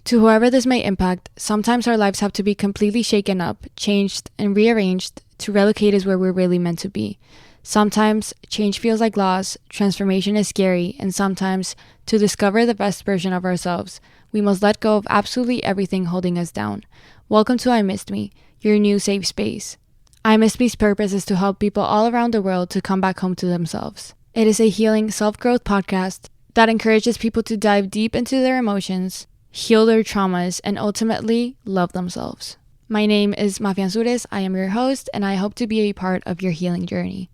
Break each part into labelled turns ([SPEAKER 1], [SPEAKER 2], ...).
[SPEAKER 1] To whoever this may impact, sometimes our lives have to be completely shaken up, changed, and rearranged to relocate us where we're really meant to be. Sometimes change feels like loss, transformation is scary, and sometimes, to discover the best version of ourselves, we must let go of absolutely everything holding us down. Welcome to I Missed Me, your new safe space. I Missed Me's purpose is to help people all around the world to come back home to themselves. It is a healing self-growth podcast that encourages people to dive deep into their emotions, heal their traumas, and ultimately love themselves. My name is Mafia Ansures. I am your host, and I hope to be a part of your healing journey.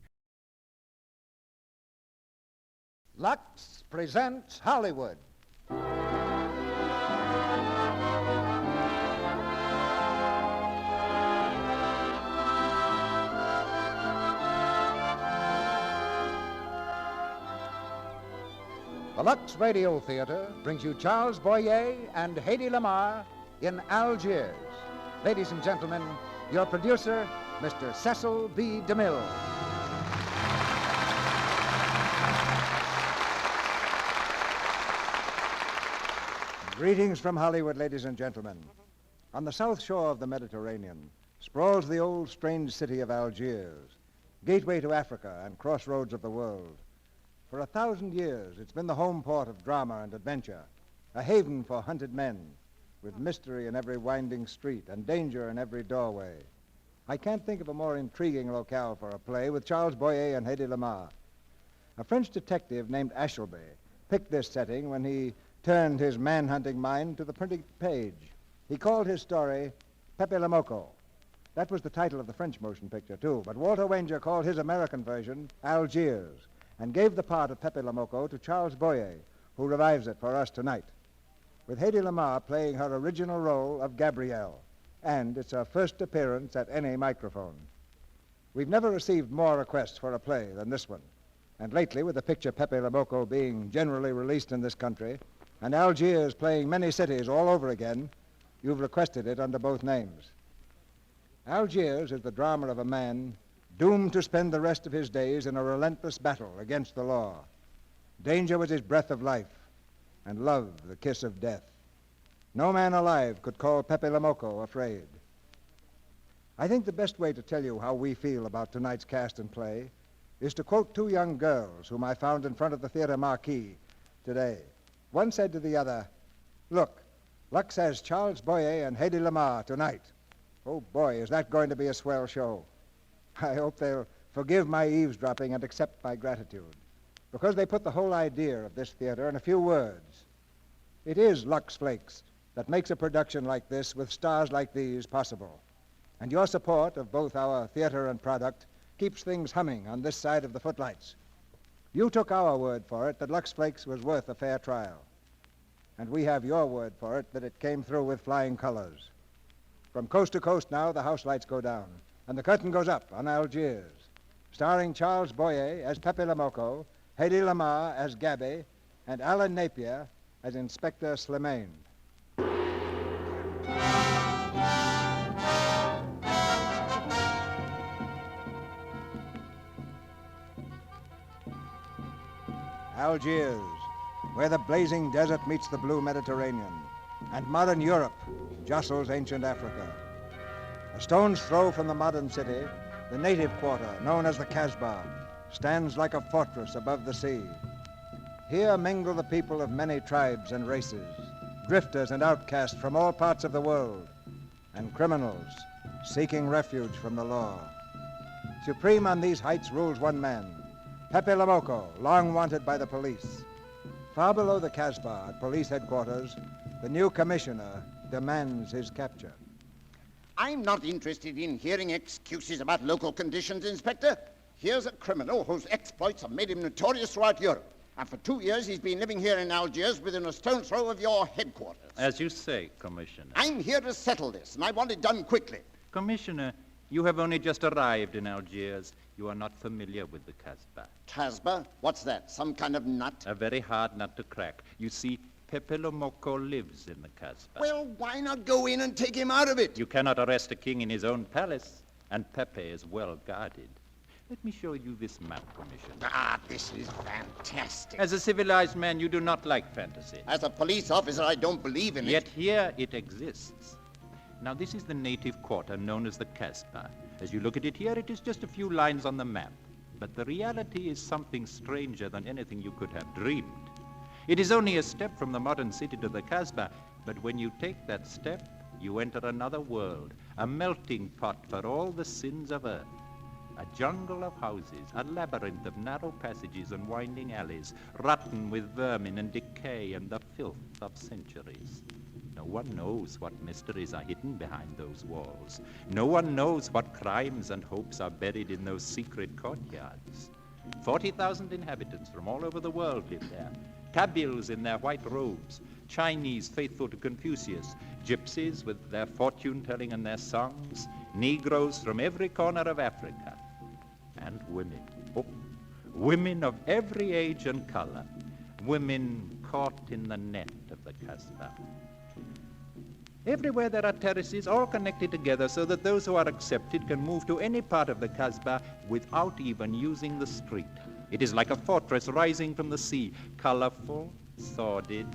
[SPEAKER 2] Lux presents Hollywood. The Lux Radio Theater brings you Charles Boyer and Hedy Lamarr in Algiers. Ladies and gentlemen, your producer, Mr. Cecil B. DeMille. Greetings from Hollywood, ladies and gentlemen. On the south shore of the Mediterranean sprawls the old, strange city of Algiers, gateway to Africa and crossroads of the world. For 1,000 years, it's been the home port of drama and adventure, a haven for hunted men, with mystery in every winding street and danger in every doorway. I can't think of a more intriguing locale for a play with Charles Boyer and Hedy Lamarr. A French detective named Ashelby picked this setting when he turned his man-hunting mind to the printed page. He called his story Pepe Le Moco. That was the title of the French motion picture, too, but Walter Wanger called his American version Algiers, and gave the part of Pepe Le Moco to Charles Boyer, who revives it for us tonight, with Hedy Lamarr playing her original role of Gabrielle, and it's her first appearance at any microphone. We've never received more requests for a play than this one, and lately, with the picture Pepe Le Moco being generally released in this country, and Algiers playing many cities all over again, you've requested it under both names. Algiers is the drama of a man doomed to spend the rest of his days in a relentless battle against the law. Danger was his breath of life, and love the kiss of death. No man alive could call Pepe Le Moco afraid. I think the best way to tell you how we feel about tonight's cast and play is to quote two young girls whom I found in front of the theater marquee today. One said to the other, "Look, Lux has Charles Boyer and Hedy Lamarr tonight. Oh boy, is that going to be a swell show. I hope they'll forgive my eavesdropping and accept my gratitude, because they put the whole idea of this theater in a few words. It is Lux Flakes that makes a production like this with stars like these possible. And your support of both our theater and product keeps things humming on this side of the footlights. You took our word for it that Lux Flakes was worth a fair trial. And we have your word for it that it came through with flying colors. From coast to coast now, the house lights go down, and the curtain goes up on Algiers, starring Charles Boyer as Pepe Le Moco, Hedy Lamarr as Gabby, and Alan Napier as Inspector Slimane. Algiers, where the blazing desert meets the blue Mediterranean, and modern Europe jostles ancient Africa. A stone's throw from the modern city, the native quarter, known as the Casbah, stands like a fortress above the sea. Here mingle the people of many tribes and races, drifters and outcasts from all parts of the world, and criminals seeking refuge from the law. Supreme on these heights rules one man, Pepe Le Moco, long wanted by the police. Far below the Casbah, at police headquarters, the new commissioner demands his capture.
[SPEAKER 3] I'm not interested in hearing excuses about local conditions, Inspector. Here's a criminal whose exploits have made him notorious throughout Europe. And for 2 years, he's been living here in Algiers within a stone's throw of your headquarters.
[SPEAKER 4] As you say, Commissioner.
[SPEAKER 3] I'm here to settle this, and I want it done quickly.
[SPEAKER 4] Commissioner, you have only just arrived in Algiers. You are not familiar with the Casbah.
[SPEAKER 3] Casbah? What's that? Some kind of nut?
[SPEAKER 4] A very hard nut to crack. You see, Pepe Le Moco lives in the Casbah.
[SPEAKER 3] Well, why not go in and take him out of it?
[SPEAKER 4] You cannot arrest a king in his own palace, and Pepe is well guarded. Let me show you this map, Commissioner.
[SPEAKER 3] Ah, this is fantastic.
[SPEAKER 4] As a civilized man, you do not like fantasy.
[SPEAKER 3] As a police officer, I don't believe in
[SPEAKER 4] Yet
[SPEAKER 3] it.
[SPEAKER 4] here it exists. Now, this is the native quarter known as the Casbah. As you look at it here, it is just a few lines on the map. But the reality is something stranger than anything you could have dreamed. It is only a step from the modern city to the Casbah, but when you take that step, you enter another world, a melting pot for all the sins of earth. A jungle of houses, a labyrinth of narrow passages and winding alleys, rotten with vermin and decay and the filth of centuries. No one knows what mysteries are hidden behind those walls. No one knows what crimes and hopes are buried in those secret courtyards. 40,000 inhabitants from all over the world live there. Kabyles in their white robes, Chinese faithful to Confucius, gypsies with their fortune-telling and their songs, Negroes from every corner of Africa. And women. Oh, women of every age and color. Women caught in the net of the Casbah. Everywhere there are terraces, all connected together so that those who are accepted can move to any part of the Casbah without even using the street. It is like a fortress rising from the sea, colorful, sordid,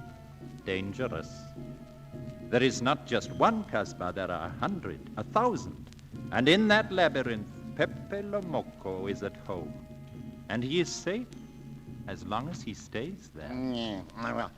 [SPEAKER 4] dangerous. There is not just one Casbah, there are 100, 1,000. And in that labyrinth, Pepe Lomoco is at home. And he is safe as long as he stays there.
[SPEAKER 3] Yeah. Well,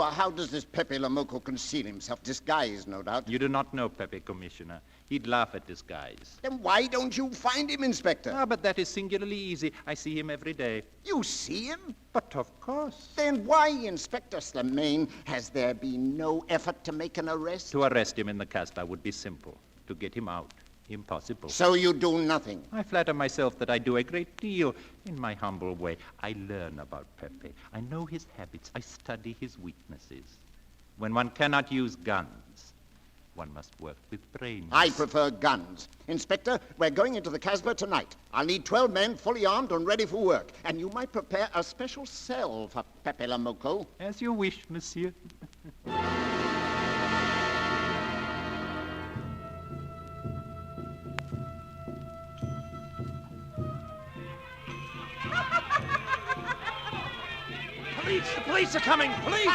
[SPEAKER 3] how does this Pepe Lomoco conceal himself? Disguised, no doubt.
[SPEAKER 4] You do not know Pepe, Commissioner. He'd laugh at disguise.
[SPEAKER 3] Then why don't you find him, Inspector?
[SPEAKER 4] Ah, but that is singularly easy. I see him every day.
[SPEAKER 3] You see him?
[SPEAKER 4] But of course.
[SPEAKER 3] Then why, Inspector Slimane, has there been no effort to make an arrest?
[SPEAKER 4] To arrest him in the Casbah would be simple. To get him out, impossible.
[SPEAKER 3] So you do nothing?
[SPEAKER 4] I flatter myself that I do a great deal. In my humble way, I learn about Pepe. I know his habits. I study his weaknesses. When one cannot use guns, one must work with brains.
[SPEAKER 3] I prefer guns. Inspector, we're going into the Casbah tonight. I'll need 12 men fully armed and ready for work. And you might prepare a special cell for Pepe Lomoco.
[SPEAKER 4] As you wish, monsieur.
[SPEAKER 5] The police are coming! Police!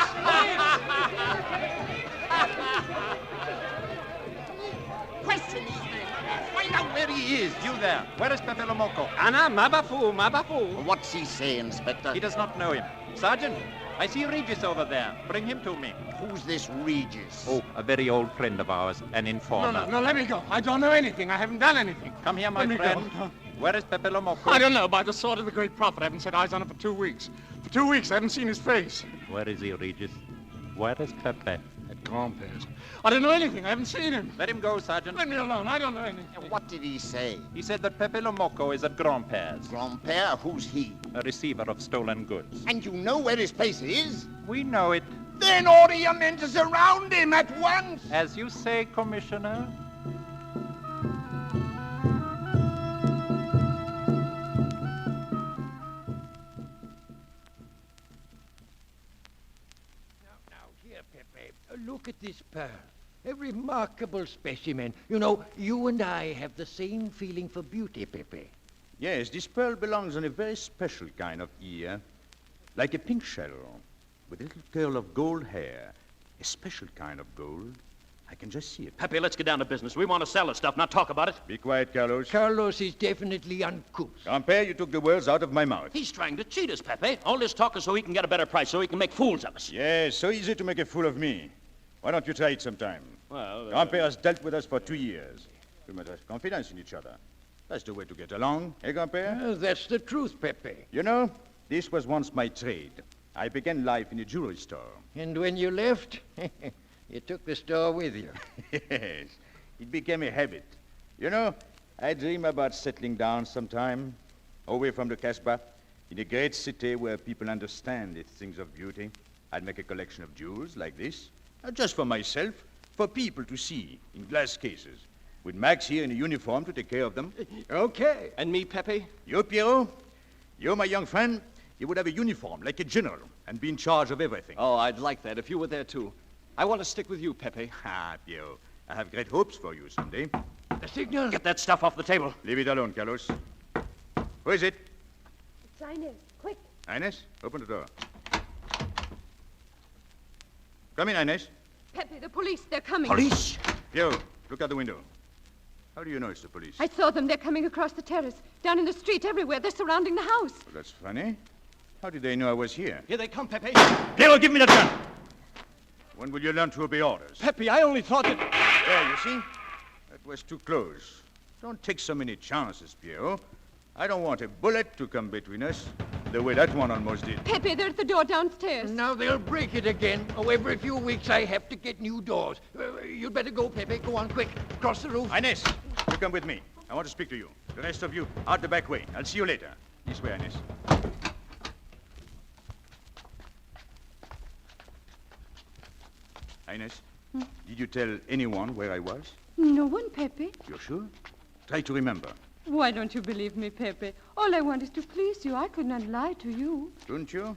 [SPEAKER 3] Question these men. Find out where he is.
[SPEAKER 4] You there. Where is Pepe Lomoco?
[SPEAKER 5] Anna, mabafu.
[SPEAKER 3] What's he say, Inspector?
[SPEAKER 4] He does not know him. Sergeant, I see Regis over there. Bring him to me.
[SPEAKER 3] Who's this Regis?
[SPEAKER 4] Oh, a very old friend of ours, an informer.
[SPEAKER 5] No, let me go. I don't know anything. I haven't done anything.
[SPEAKER 4] Come here, my
[SPEAKER 5] Let me
[SPEAKER 4] friend.
[SPEAKER 5] go.
[SPEAKER 4] Where is Pepe Lomoco?
[SPEAKER 5] I don't know. By the sword of the great prophet, I haven't set eyes on him for 2 weeks. For 2 weeks, I haven't seen his face.
[SPEAKER 4] Where is he, Regis? Where is Pepe?
[SPEAKER 5] At Grandpère's. I don't know anything. I haven't seen him.
[SPEAKER 4] Let him go, Sergeant.
[SPEAKER 5] Let me alone. I don't know anything.
[SPEAKER 3] What did he say?
[SPEAKER 4] He said that Pepe Lomoco is at Grandpère's,
[SPEAKER 3] Grandpère? Who's he?
[SPEAKER 4] a receiver of stolen goods.
[SPEAKER 3] And you know where his place is?
[SPEAKER 4] We know it.
[SPEAKER 3] Then order your men to surround him at once.
[SPEAKER 4] As you say, Commissioner.
[SPEAKER 6] Now, here, Pepe, look at this pearl. A remarkable specimen. You know, you and I have the same feeling for beauty, Pepe.
[SPEAKER 7] Yes, this pearl belongs on a very special kind of ear. Like a pink shell, with a little curl of gold hair. A special kind of gold. I can just see it.
[SPEAKER 5] Pepe, let's get down to business. We want to sell the stuff, not talk about it.
[SPEAKER 7] Be quiet, Carlos.
[SPEAKER 6] Carlos is definitely uncouth.
[SPEAKER 7] Grandpère, you took the words out of my mouth.
[SPEAKER 5] He's trying to cheat us, Pepe. All this talk is so he can get a better price, so he can make fools of us.
[SPEAKER 7] Yes, so easy to make a fool of me. Why don't you try it sometime?
[SPEAKER 5] Well,
[SPEAKER 7] Grandpère has dealt with us for 2 years. We must have confidence in each other. That's the way to get along, eh, Grandpère?
[SPEAKER 6] That's the truth, Pepe.
[SPEAKER 7] You know, this was once my trade. I began life in a jewelry store.
[SPEAKER 6] And when you left, you took the store with you.
[SPEAKER 7] Yes, it became a habit. You know, I dream about settling down sometime, away from the Casbah, in a great city where people understand the things of beauty. I'd make a collection of jewels like this, not just for myself, for people to see in glass cases, with Max here in a uniform to take care of them.
[SPEAKER 6] Okay.
[SPEAKER 5] and me, Pepe?
[SPEAKER 7] You, Pierrot, you, my young friend, you would have a uniform like a general and be in charge of everything.
[SPEAKER 5] Oh, I'd like that if you were there, too. I want to stick with you, Pepe.
[SPEAKER 7] Ah, Pierrot, I have great hopes for you someday.
[SPEAKER 6] The signal.
[SPEAKER 5] Get that stuff off the table.
[SPEAKER 7] Leave it alone, Carlos. Who is it?
[SPEAKER 8] It's Inez. Quick.
[SPEAKER 7] Inez, open the door. Come in, Inez.
[SPEAKER 8] Pepe, the police, they're coming.
[SPEAKER 7] Police? Yo, look out the window. How do you know it's the police?
[SPEAKER 8] I saw them. They're coming across the terrace. Down in the street, everywhere. They're surrounding the house.
[SPEAKER 7] Well, that's funny. How did they know I was here?
[SPEAKER 9] Here they come, Pepe.
[SPEAKER 7] Piero, give me that gun. When will you learn to obey orders?
[SPEAKER 9] Pepe, I only thought that...
[SPEAKER 7] There, you see? That was too close. Don't take so many chances, Piero. I don't want a bullet to come between us, the way that one almost did.
[SPEAKER 8] Pepe, they're at the door downstairs.
[SPEAKER 6] Now they'll break it again. Oh, every few weeks I have to get new doors. You'd better go, Pepe. Go on, quick. Across the roof.
[SPEAKER 7] Inez, you come with me. I want to speak to you. The rest of you, out the back way. I'll see you later. This way, Inez. Inez, did you tell anyone where I was?
[SPEAKER 8] No one, Pepe.
[SPEAKER 7] You're sure? Try to remember.
[SPEAKER 8] Why don't you believe me, Pepe? All I want is to please you. I could not lie to you.
[SPEAKER 7] Don't you?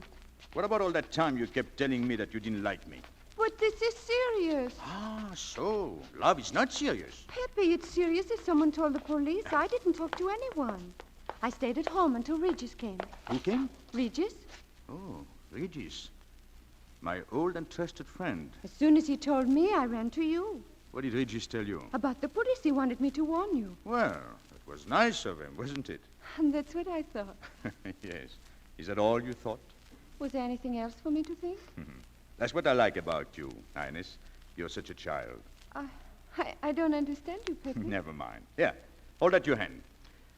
[SPEAKER 7] What about all that time you kept telling me that you didn't like me?
[SPEAKER 8] But this is serious.
[SPEAKER 7] Ah, so love is not serious.
[SPEAKER 8] Pepe, it's serious if someone told the police. I didn't talk to anyone. I stayed at home until Regis came.
[SPEAKER 7] Who came?
[SPEAKER 8] Regis?
[SPEAKER 7] Oh, Regis. My old and trusted friend.
[SPEAKER 8] As soon as he told me, I ran to you.
[SPEAKER 7] What did Regis tell you?
[SPEAKER 8] About the police. He wanted me to warn you.
[SPEAKER 7] Well, it was nice of him, wasn't it?
[SPEAKER 8] And that's what I thought.
[SPEAKER 7] Yes. Is that all you thought?
[SPEAKER 8] Was there anything else for me to think?
[SPEAKER 7] That's what I like about you, Inez. You're such a child.
[SPEAKER 8] I don't understand you, Pepe.
[SPEAKER 7] Never mind. Here, hold out your hand.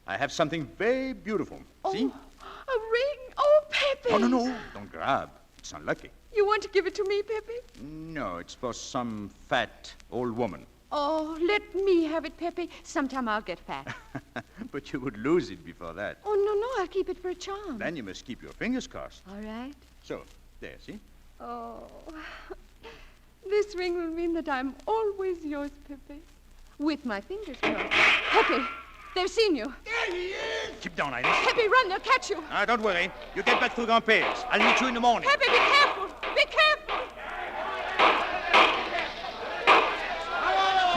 [SPEAKER 7] I have something very beautiful. See?
[SPEAKER 8] A ring. Oh, Pepe.
[SPEAKER 7] Oh, no. Don't grab. It's unlucky.
[SPEAKER 8] You want to give it to me, Pepe?
[SPEAKER 7] No, it's for some fat old woman.
[SPEAKER 8] Oh, let me have it, Pepe. Sometime I'll get fat.
[SPEAKER 7] But you would lose it before that.
[SPEAKER 8] Oh, no, I'll keep it for a charm.
[SPEAKER 7] Then you must keep your fingers crossed.
[SPEAKER 8] All right.
[SPEAKER 7] So, there, see?
[SPEAKER 8] Oh, this ring will mean that I'm always yours, Pepe. With my fingers crossed. Pepe, they've seen you.
[SPEAKER 7] There he is! Keep down, Inez.
[SPEAKER 8] Pepe, run, they'll catch you.
[SPEAKER 7] Don't worry. You get back through Grandpère's. I'll meet you in the morning.
[SPEAKER 8] Pepe, be careful. Be careful.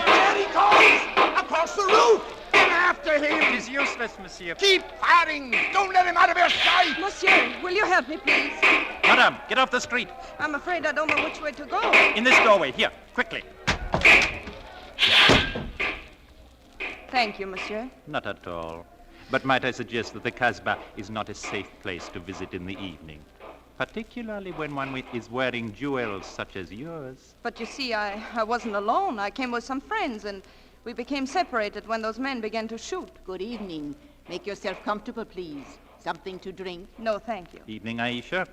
[SPEAKER 3] There he comes! Across the roof! Get after him!
[SPEAKER 4] It is useless, monsieur.
[SPEAKER 3] Keep firing! Don't let him out of your sight!
[SPEAKER 8] Monsieur, will you help me, please?
[SPEAKER 4] Madame, get off the street.
[SPEAKER 8] I'm afraid I don't know which way to go.
[SPEAKER 4] In this doorway. Here, quickly.
[SPEAKER 8] Thank you, monsieur.
[SPEAKER 4] Not at all. But might I suggest that the Casbah is not a safe place to visit in the evening, particularly when one is wearing jewels such as yours.
[SPEAKER 10] But you see, I wasn't alone. I came with some friends, and we became separated when those men began to shoot.
[SPEAKER 11] Good evening. Make yourself comfortable, please. Something to drink?
[SPEAKER 10] No, thank you.
[SPEAKER 4] Evening, Aisha.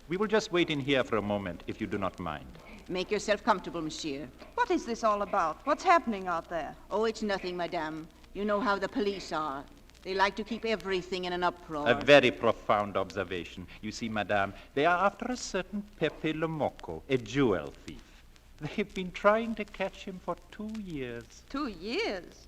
[SPEAKER 4] We will just wait in here for a moment, if you do not mind.
[SPEAKER 11] Make yourself comfortable, monsieur.
[SPEAKER 10] What is this all about? What's happening out there?
[SPEAKER 11] Oh, it's nothing, madame. You know how the police are. They like to keep everything in an uproar.
[SPEAKER 4] A very profound observation. You see, madame, they are after a certain Pepe Lomoco, a jewel thief. They've been trying to catch him for 2 years.
[SPEAKER 10] 2 years?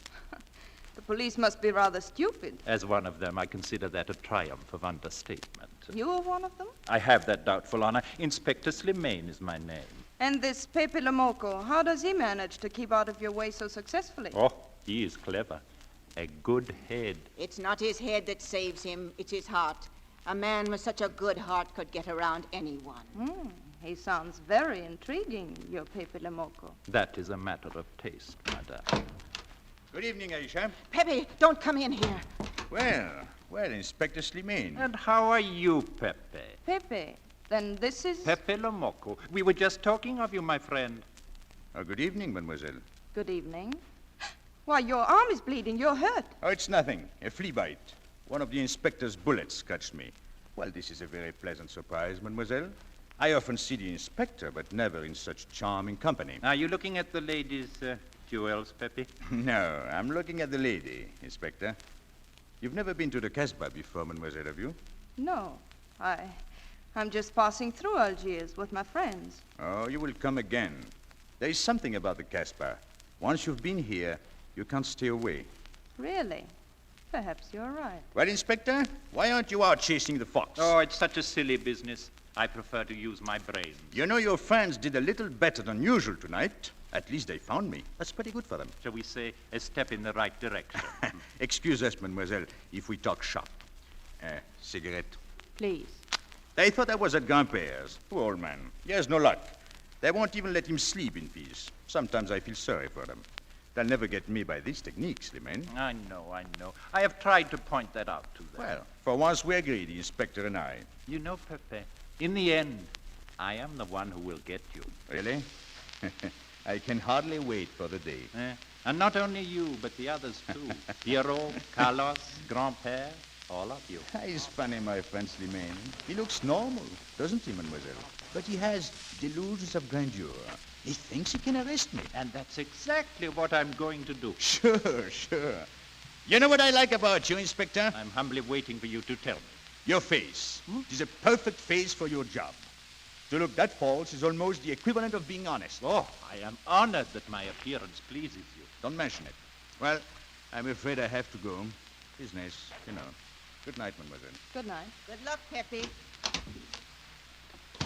[SPEAKER 10] The police must be rather stupid.
[SPEAKER 4] As one of them, I consider that a triumph of understatement.
[SPEAKER 10] You are one of them?
[SPEAKER 4] I have that doubtful honor. Inspector Slimane is my name.
[SPEAKER 10] And this Pepe Lomoco, how does he manage to keep out of your way so successfully?
[SPEAKER 4] Oh, he is clever. A good head.
[SPEAKER 11] It's not his head that saves him, it's his heart. A man with such a good heart could get around anyone.
[SPEAKER 10] He sounds very intriguing, your Pepe Lomoco.
[SPEAKER 4] That is a matter of taste, madame.
[SPEAKER 7] Good evening, Aisha.
[SPEAKER 11] Pepe, don't come in here.
[SPEAKER 7] Well, Inspector Slimane.
[SPEAKER 4] And how are you, Pepe?
[SPEAKER 10] Pepe, then this is...
[SPEAKER 4] Pepe Lomoco. We were just talking of you, my friend.
[SPEAKER 7] Good evening, mademoiselle.
[SPEAKER 10] Good evening. Why, your arm is bleeding. You're hurt.
[SPEAKER 7] Oh, it's nothing. A flea bite. One of the inspector's bullets scratched me. Well, this is a very pleasant surprise, mademoiselle. I often see the inspector, but never in such charming company.
[SPEAKER 4] Are you looking at the lady's jewels, Pepe?
[SPEAKER 7] No, I'm looking at the lady, Inspector. You've never been to the Casbah before, mademoiselle, have you?
[SPEAKER 10] No. I'm just passing through Algiers with my friends.
[SPEAKER 7] Oh, you will come again. There is something about the Casbah. Once you've been here, you can't stay away.
[SPEAKER 10] Really? Perhaps you're right.
[SPEAKER 7] Well, Inspector, why aren't you out chasing the fox?
[SPEAKER 4] Oh, it's such a silly business. I prefer to use my brains.
[SPEAKER 7] You know, your friends did a little better than usual tonight. At least they found me. That's pretty good for them.
[SPEAKER 4] Shall we say a step in the right direction?
[SPEAKER 7] Excuse us, mademoiselle, if we talk shop. Cigarette.
[SPEAKER 11] Please.
[SPEAKER 7] They thought I was at Grandpère's. Poor old man. He has no luck. They won't even let him sleep in peace. Sometimes I feel sorry for them. They'll never get me by these techniques, Slimane.
[SPEAKER 4] I know. I have tried to point that out to them.
[SPEAKER 7] Well, for once we agree, the inspector and I.
[SPEAKER 4] You know, Pepe, in the end, I am the one who will get you.
[SPEAKER 7] Really? I can hardly wait for the day.
[SPEAKER 4] And not only you, but the others too. Pierrot, Carlos, Grandpère, all of you.
[SPEAKER 7] He's funny, my friend Slimane. He looks normal, doesn't he, mademoiselle? But he has delusions of grandeur. He thinks he can arrest me.
[SPEAKER 4] And that's exactly what I'm going to do.
[SPEAKER 7] Sure. You know what I like about you, Inspector?
[SPEAKER 4] I'm humbly waiting for you to tell me.
[SPEAKER 7] Your face. It is a perfect face for your job. To look that false is almost the equivalent of being honest.
[SPEAKER 4] Oh, I am honored that my appearance pleases you.
[SPEAKER 7] Don't mention it. Well, I'm afraid I have to go. Business, you know. Good night, mademoiselle.
[SPEAKER 10] Good night.
[SPEAKER 11] Good luck, Pepe.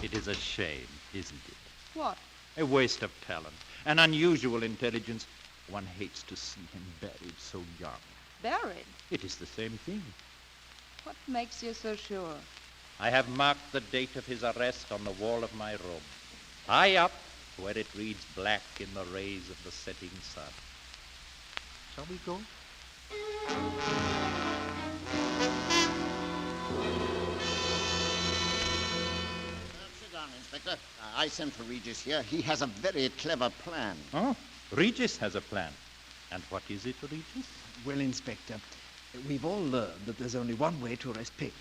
[SPEAKER 4] It is a shame, isn't it?
[SPEAKER 10] What?
[SPEAKER 4] A waste of talent. An unusual intelligence. One hates to see him buried so young.
[SPEAKER 10] Buried?
[SPEAKER 4] It is the same thing.
[SPEAKER 10] What makes you so sure?
[SPEAKER 4] I have marked the date of his arrest on the wall of my room. High up, where it reads black in the rays of the setting sun. Shall we go?
[SPEAKER 3] Sit down, Inspector. I sent for Regis here. He has a very clever plan.
[SPEAKER 4] Oh, Regis has a plan. And what is it, Regis?
[SPEAKER 9] Well, Inspector, we've all learned that there's only one way to arrest Pepe,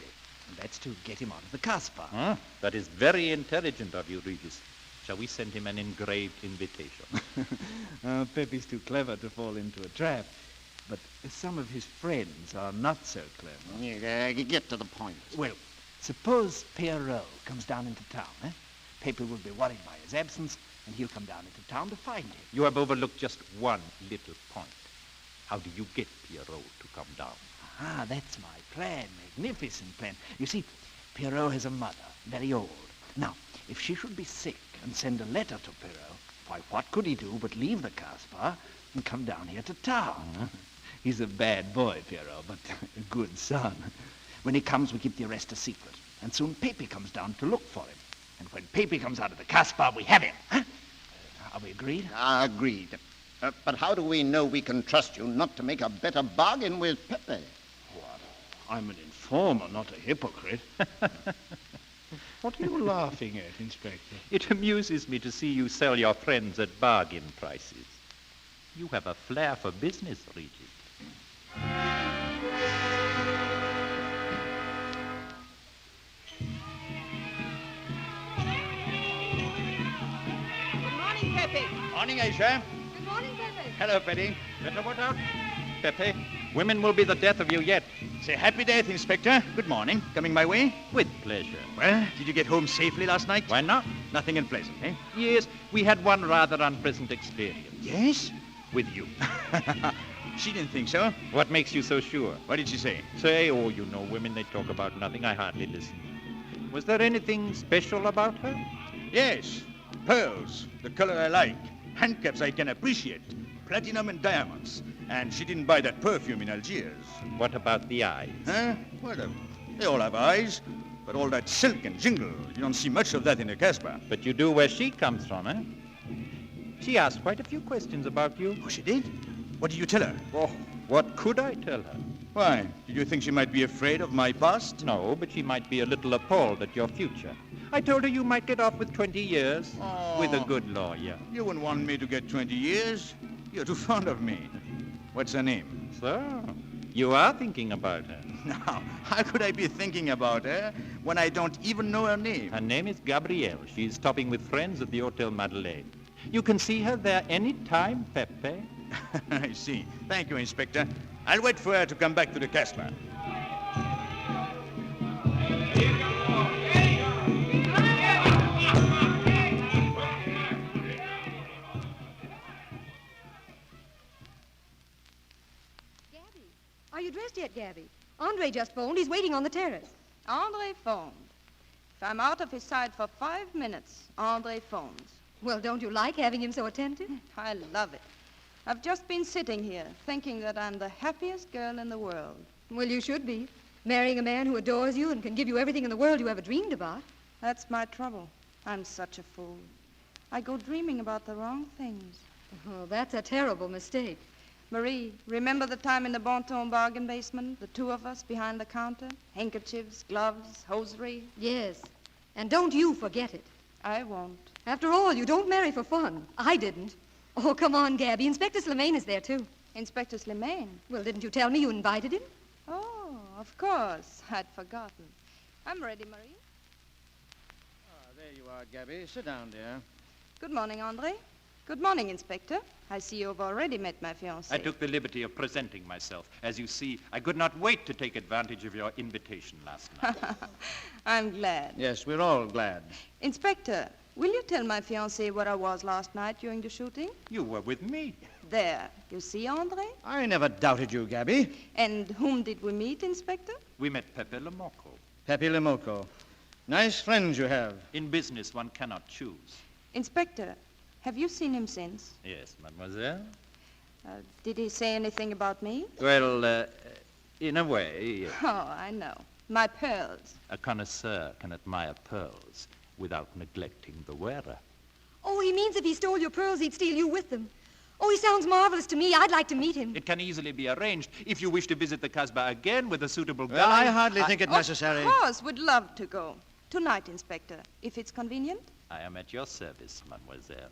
[SPEAKER 9] and that's to get him out of the Caspar.
[SPEAKER 4] Oh, that is very intelligent of you, Regis. Shall we send him an engraved invitation?
[SPEAKER 9] Pepe's too clever to fall into a trap, but some of his friends are not so clever.
[SPEAKER 3] Get to the point.
[SPEAKER 9] Well, suppose Pierrot comes down into town, Pepe will be worried by his absence, and he'll come down into town to find him.
[SPEAKER 4] You have overlooked just one little point. How do you get Pierrot to come down?
[SPEAKER 9] Ah, that's my plan. Magnificent plan. You see, Pierrot has a mother, very old. Now, if she should be sick and send a letter to Pierrot, why, what could he do but leave the Caspar and come down here to town? He's a bad boy, Pierrot, but a good son. When he comes, we keep the arrest a secret, and soon Pepe comes down to look for him. And when Pepe comes out of the Caspar, we have him. Are we agreed?
[SPEAKER 3] Agreed. But how do we know we can trust you not to make a better bargain with Pepe?
[SPEAKER 9] What? I'm an informer, not a hypocrite. What are you laughing at, Inspector?
[SPEAKER 4] It amuses me to see you sell your friends at bargain prices. You have a flair for business, Regis.
[SPEAKER 11] Good morning, Pepe.
[SPEAKER 7] Morning, Aisha.
[SPEAKER 8] Good morning, Pepe.
[SPEAKER 7] Hello, Petty.
[SPEAKER 4] Better watch out, Pepe. Women will be the death of you yet.
[SPEAKER 7] Say happy death, Inspector. Good morning. Coming my way?
[SPEAKER 4] With pleasure.
[SPEAKER 7] Well, did you get home safely last night?
[SPEAKER 4] Why not?
[SPEAKER 7] Nothing unpleasant, eh?
[SPEAKER 4] Yes, we had one rather unpleasant experience.
[SPEAKER 7] Yes?
[SPEAKER 4] With you.
[SPEAKER 7] She didn't think so.
[SPEAKER 4] What makes you so sure?
[SPEAKER 7] What did she say?
[SPEAKER 4] Say, oh, you know, women, they talk about nothing. I hardly listen. Was there anything special about her?
[SPEAKER 7] Yes. Pearls, the color I like. Handcuffs I can appreciate. Platinum and diamonds. And she didn't buy that perfume in Algiers.
[SPEAKER 4] What about the eyes?
[SPEAKER 7] Huh? Well, they all have eyes. But all that silk and jingle, you don't see much of that in the Caspar.
[SPEAKER 4] But you do where she comes from, eh? She asked quite a few questions about you.
[SPEAKER 7] Oh, she did? What did you tell her?
[SPEAKER 4] Oh, what could I tell her?
[SPEAKER 7] Why? Did you think she might be afraid of my past?
[SPEAKER 4] No, but she might be a little appalled at your future. I told her you might get off with 20 years with a good lawyer.
[SPEAKER 7] You wouldn't want me to get 20 years. You're too fond of me. What's her name?
[SPEAKER 4] So, you are thinking about her.
[SPEAKER 7] Now, how could I be thinking about her when I don't even know her name?
[SPEAKER 4] Her name is Gabrielle. She's stopping with friends at the Hotel Madeleine. You can see her there any time, Pepe.
[SPEAKER 7] I see. Thank you, Inspector. I'll wait for her to come back to the Caspar.
[SPEAKER 8] Are you dressed yet, Gabby? Andre just phoned. He's waiting on the terrace.
[SPEAKER 10] Andre phoned. If I'm out of his sight for 5 minutes, Andre phones.
[SPEAKER 8] Well, don't you like having him so attentive?
[SPEAKER 10] I love it. I've just been sitting here thinking that I'm the happiest girl in the world.
[SPEAKER 8] Well, you should be.
[SPEAKER 12] Marrying a man who adores you and can give you everything in the world you ever dreamed about.
[SPEAKER 10] That's my trouble. I'm such a fool. I go dreaming about the wrong things.
[SPEAKER 12] Oh, that's a terrible mistake.
[SPEAKER 10] Marie, remember the time in the Bonton bargain basement? The two of us behind the counter? Handkerchiefs, gloves, hosiery?
[SPEAKER 12] Yes. And don't you forget it.
[SPEAKER 10] I won't.
[SPEAKER 12] After all, you don't marry for fun. I didn't. Oh, come on, Gabby. Inspector Slimane is there, too.
[SPEAKER 10] Inspector Slimane?
[SPEAKER 12] Well, didn't you tell me you invited him?
[SPEAKER 10] Oh, of course. I'd forgotten. I'm ready, Marie.
[SPEAKER 6] Ah, there you are, Gabby. Sit down, dear.
[SPEAKER 10] Good morning, Andre. Good morning, Inspector. I see you've already met my fiancée.
[SPEAKER 4] I took the liberty of presenting myself. As you see, I could not wait to take advantage of your invitation last night.
[SPEAKER 10] I'm glad.
[SPEAKER 6] Yes, we're all glad.
[SPEAKER 10] Inspector, will you tell my fiancée where I was last night during the shooting?
[SPEAKER 4] You were with me.
[SPEAKER 10] There. You see, Andre?
[SPEAKER 6] I never doubted you, Gabby.
[SPEAKER 10] And whom did we meet, Inspector?
[SPEAKER 4] We met Pepe Lemoco.
[SPEAKER 6] Pepe Lemoco. Nice friends you have.
[SPEAKER 4] In business, one cannot choose.
[SPEAKER 10] Inspector, have you seen him since?
[SPEAKER 4] Yes, mademoiselle.
[SPEAKER 10] Did he say anything about me?
[SPEAKER 4] Well, in a way.
[SPEAKER 10] Oh, I know. My pearls.
[SPEAKER 4] A connoisseur can admire pearls without neglecting the wearer.
[SPEAKER 12] Oh, he means if he stole your pearls, he'd steal you with them. Oh, he sounds marvelous to me. I'd like to meet him.
[SPEAKER 4] It can easily be arranged if you wish to visit the Casbah again with a suitable guide.
[SPEAKER 6] Well, I hardly think it necessary.
[SPEAKER 10] Of course, would love to go. Tonight, Inspector, if it's convenient.
[SPEAKER 4] I am at your service, mademoiselle.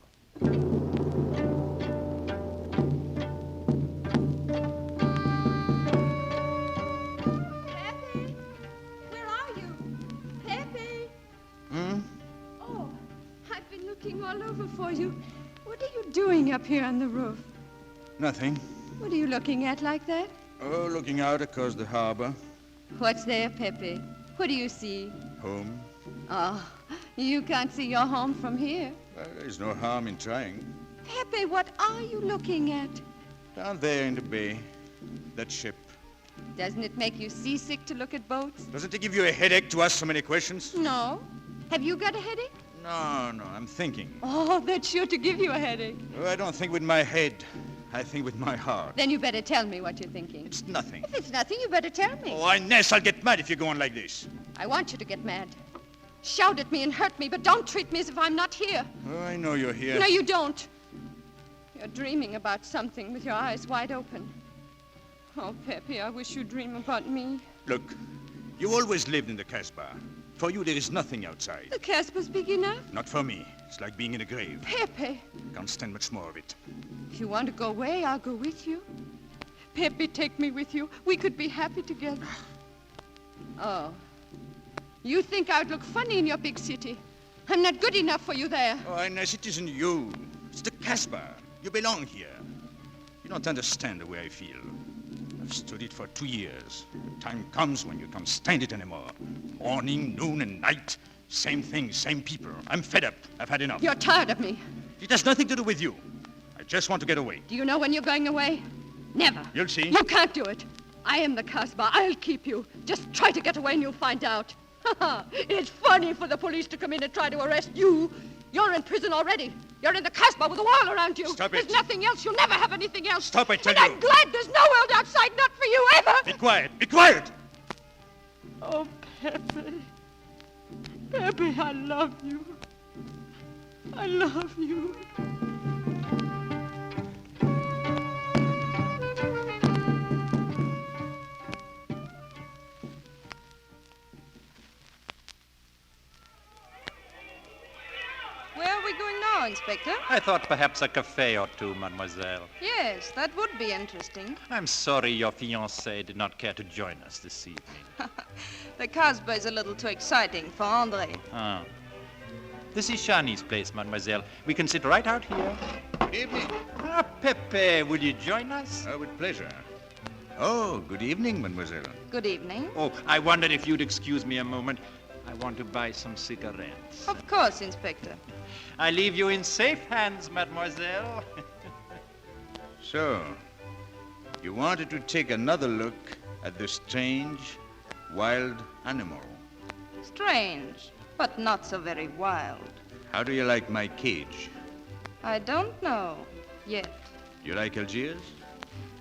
[SPEAKER 8] Pepe, where are you? Pepe. Oh, I've been looking all over for you. What are you doing up here on the roof?
[SPEAKER 7] Nothing.
[SPEAKER 8] What are you looking at like that?
[SPEAKER 7] Oh, looking out across the harbor.
[SPEAKER 8] What's there, Pepe? What do you see?
[SPEAKER 7] Home.
[SPEAKER 8] Oh, you can't see your home from here.
[SPEAKER 7] Well, there's no harm in trying.
[SPEAKER 8] Pepe, what are you looking at?
[SPEAKER 7] Down there in the bay. That ship.
[SPEAKER 8] Doesn't it make you seasick to look at boats?
[SPEAKER 7] Doesn't it give you a headache to ask so many questions?
[SPEAKER 8] No. Have you got a headache?
[SPEAKER 7] No, I'm thinking.
[SPEAKER 8] Oh, that's sure to give you a headache.
[SPEAKER 7] Oh, I don't think with my head. I think with my heart.
[SPEAKER 8] Then you better tell me what you're thinking.
[SPEAKER 7] It's nothing.
[SPEAKER 8] If it's nothing, you better tell me.
[SPEAKER 7] Oh, Inez, I'll get mad if you go on like this.
[SPEAKER 8] I want you to get mad. Shout at me and hurt me, but don't treat me as if I'm not here.
[SPEAKER 7] Oh, I know you're here.
[SPEAKER 8] No, you don't. You're dreaming about something with your eyes wide open. Oh, Pepe, I wish you'd dream about me.
[SPEAKER 7] Look, you always lived in the Casbah. For you, there is nothing outside.
[SPEAKER 8] The Casbah's big enough.
[SPEAKER 7] Not for me. It's like being in a grave.
[SPEAKER 8] Pepe.
[SPEAKER 7] Can't stand much more of it.
[SPEAKER 8] If you want to go away, I'll go with you. Pepe, take me with you. We could be happy together. Oh. You think I'd look funny in your big city. I'm not good enough for you there.
[SPEAKER 7] Oh, Inez, it isn't you. It's the Casbah. You belong here. You don't understand the way I feel. I've stood it for 2 years. The time comes when you can't stand it anymore. Morning, noon, and night. Same thing, same people. I'm fed up. I've had enough.
[SPEAKER 8] You're tired of me.
[SPEAKER 7] It has nothing to do with you. I just want to get away.
[SPEAKER 8] Do you know when you're going away? Never.
[SPEAKER 7] You'll see.
[SPEAKER 8] You can't do it. I am the Casbah. I'll keep you. Just try to get away and you'll find out. It's funny for the police to come in and try to arrest you. You're in prison already. You're in the Casbah with a wall around you.
[SPEAKER 7] Stop it.
[SPEAKER 8] There's nothing else. You'll never have anything else.
[SPEAKER 7] Stop, I tell
[SPEAKER 8] and
[SPEAKER 7] you.
[SPEAKER 8] I'm glad there's no world outside, not for you, ever.
[SPEAKER 7] Be quiet. Be quiet.
[SPEAKER 8] Oh, Pepe. Pepe, I love you. I love you.
[SPEAKER 10] Where are we going now, Inspector?
[SPEAKER 4] I thought perhaps a cafe or two, mademoiselle.
[SPEAKER 10] Yes, that would be interesting.
[SPEAKER 4] I'm sorry your fiancé did not care to join us this evening.
[SPEAKER 10] The Casbah is a little too exciting for Andre.
[SPEAKER 4] Ah. This is Shani's place, mademoiselle. We can sit right out here.
[SPEAKER 7] Good evening.
[SPEAKER 4] Ah, Pepe, will you join us?
[SPEAKER 7] With pleasure. Oh, good evening, mademoiselle.
[SPEAKER 10] Good evening.
[SPEAKER 4] Oh, I wondered if you'd excuse me a moment. I want to buy some cigarettes.
[SPEAKER 10] Of course, Inspector.
[SPEAKER 4] I leave you in safe hands, mademoiselle.
[SPEAKER 7] So, you wanted to take another look at the strange, wild animal.
[SPEAKER 10] Strange, but not so very wild.
[SPEAKER 7] How do you like my cage?
[SPEAKER 10] I don't know yet.
[SPEAKER 7] You like Algiers?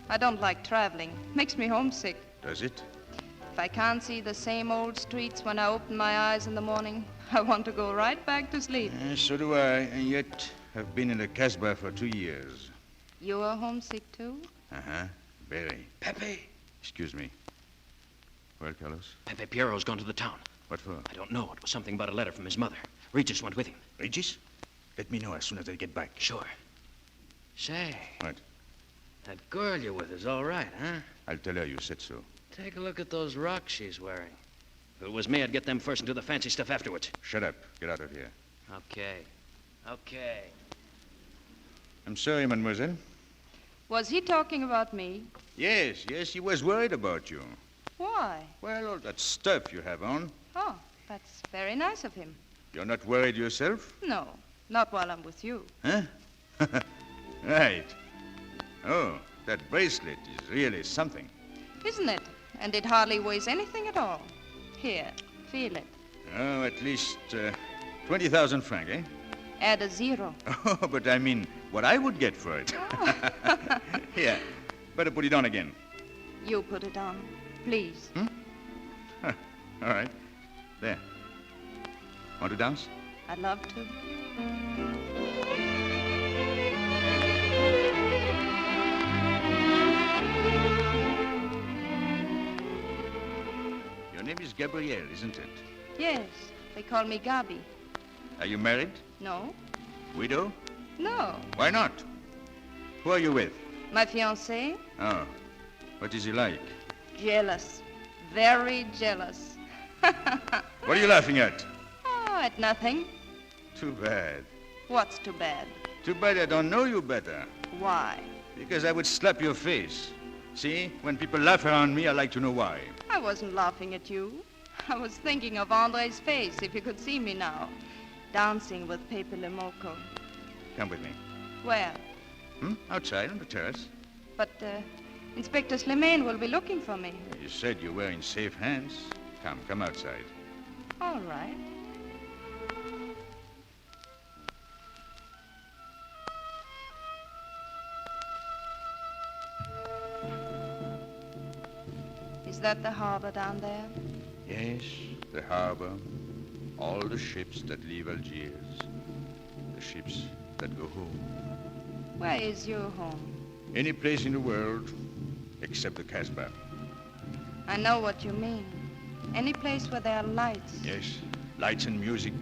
[SPEAKER 10] I don't like traveling. Makes me homesick.
[SPEAKER 7] Does it?
[SPEAKER 10] If I can't see the same old streets when I open my eyes in the morning, I want to go right back to sleep.
[SPEAKER 7] So do I, and yet I've been in the Casbah for 2 years.
[SPEAKER 10] You are homesick, too?
[SPEAKER 7] Uh-huh, very.
[SPEAKER 9] Pepe!
[SPEAKER 7] Excuse me. Well, Carlos?
[SPEAKER 9] Pepe, Pierro's gone to the town.
[SPEAKER 7] What for?
[SPEAKER 9] I don't know. It was something about a letter from his mother. Regis went with him.
[SPEAKER 7] Regis? Let me know as soon as I get back.
[SPEAKER 9] Sure. Say.
[SPEAKER 7] What?
[SPEAKER 9] That girl you're with is all right, huh?
[SPEAKER 7] I'll tell her you said so.
[SPEAKER 9] Take a look at those rocks she's wearing. If it was me, I'd get them first and do the fancy stuff afterwards.
[SPEAKER 7] Shut up. Get out of here.
[SPEAKER 9] Okay.
[SPEAKER 7] I'm sorry, mademoiselle.
[SPEAKER 10] Was he talking about me?
[SPEAKER 7] Yes, he was worried about you.
[SPEAKER 10] Why?
[SPEAKER 7] Well, all that stuff you have on.
[SPEAKER 10] Oh, that's very nice of him.
[SPEAKER 7] You're not worried yourself?
[SPEAKER 10] No, not while I'm with you.
[SPEAKER 7] Huh? Right. Oh, that bracelet is really something.
[SPEAKER 10] Isn't it? And it hardly weighs anything at all. Here, feel it.
[SPEAKER 7] Oh, at least 20,000 francs, eh?
[SPEAKER 10] Add a zero.
[SPEAKER 7] Oh, but I mean, what I would get for it. Here, better put it on again.
[SPEAKER 10] You put it on, please.
[SPEAKER 7] Huh. All right. There. Want to dance?
[SPEAKER 10] I'd love to.
[SPEAKER 7] Your name is Gabrielle, isn't it?
[SPEAKER 10] Yes, they call me Gabi.
[SPEAKER 7] Are you married?
[SPEAKER 10] No?
[SPEAKER 7] Widow?
[SPEAKER 10] No.
[SPEAKER 7] Why not? Who are you with?
[SPEAKER 10] My fiancé?
[SPEAKER 7] Oh. What is he like?
[SPEAKER 10] Jealous. Very jealous.
[SPEAKER 7] What are you laughing at?
[SPEAKER 10] Oh, at nothing.
[SPEAKER 7] Too bad.
[SPEAKER 10] What's too bad?
[SPEAKER 7] Too bad I don't know you better.
[SPEAKER 10] Why?
[SPEAKER 7] Because I would slap your face. See, when people laugh around me, I like to know why.
[SPEAKER 10] I wasn't laughing at you. I was thinking of Andre's face, if you could see me now. Dancing with Pepe Le Moco.
[SPEAKER 7] Come with me.
[SPEAKER 10] Where?
[SPEAKER 7] Outside on the terrace.
[SPEAKER 10] But Inspector Slimane will be looking for me.
[SPEAKER 7] You said you were in safe hands. Come outside.
[SPEAKER 10] All right. Is that the harbor down there?
[SPEAKER 7] Yes, the harbor. All the ships that leave Algiers. The ships that go home.
[SPEAKER 10] Where is your home?
[SPEAKER 7] Any place in the world except the Casbah.
[SPEAKER 10] I know what you mean. Any place where there are lights.
[SPEAKER 7] Yes, lights and music.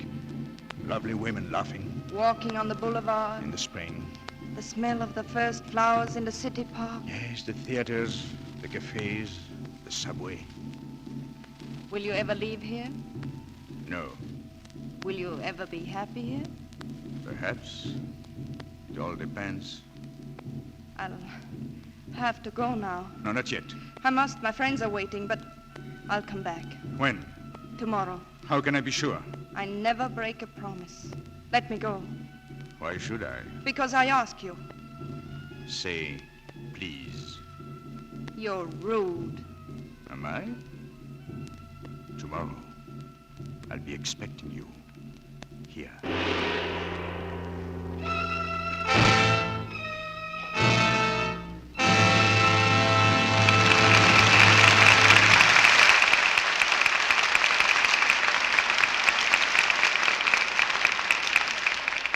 [SPEAKER 7] Lovely women laughing.
[SPEAKER 10] Walking on the boulevard.
[SPEAKER 7] In the spring.
[SPEAKER 10] The smell of the first flowers in the city park.
[SPEAKER 7] Yes, the theaters, the cafes, the subway.
[SPEAKER 10] Will you ever leave here?
[SPEAKER 7] No.
[SPEAKER 10] Will you ever be happy here?
[SPEAKER 7] Perhaps. It all depends.
[SPEAKER 10] I'll have to go now.
[SPEAKER 7] No, not yet.
[SPEAKER 10] I must. My friends are waiting, but I'll come back.
[SPEAKER 7] When?
[SPEAKER 10] Tomorrow.
[SPEAKER 7] How can I be sure?
[SPEAKER 10] I never break a promise. Let me go.
[SPEAKER 7] Why should I?
[SPEAKER 10] Because I ask you.
[SPEAKER 7] Say, please.
[SPEAKER 10] You're rude.
[SPEAKER 7] Am I? Tomorrow, I'll be expecting you here.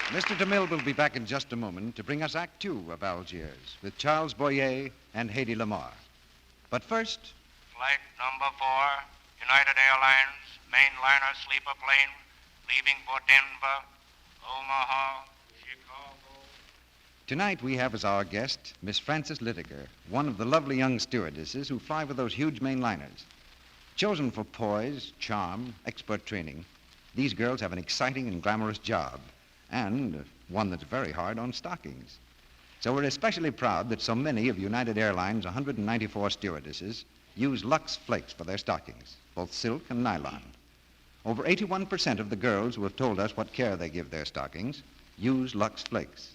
[SPEAKER 2] Mr. DeMille will be back in just a moment to bring us Act Two of Algiers with Charles Boyer and Hedy Lamarr. But first...
[SPEAKER 13] Flight number 4, United Airlines, mainliner sleeper plane, leaving for Denver, Omaha, Chicago.
[SPEAKER 2] Tonight we have as our guest Miss Frances Litiger, one of the lovely young stewardesses who fly with those huge mainliners. Chosen for poise, charm, expert training, these girls have an exciting and glamorous job, and one that's very hard on stockings. So we're especially proud that so many of United Airlines' 194 stewardesses use Lux Flakes for their stockings, both silk and nylon. Over 81% of the girls who have told us what care they give their stockings use Lux Flakes.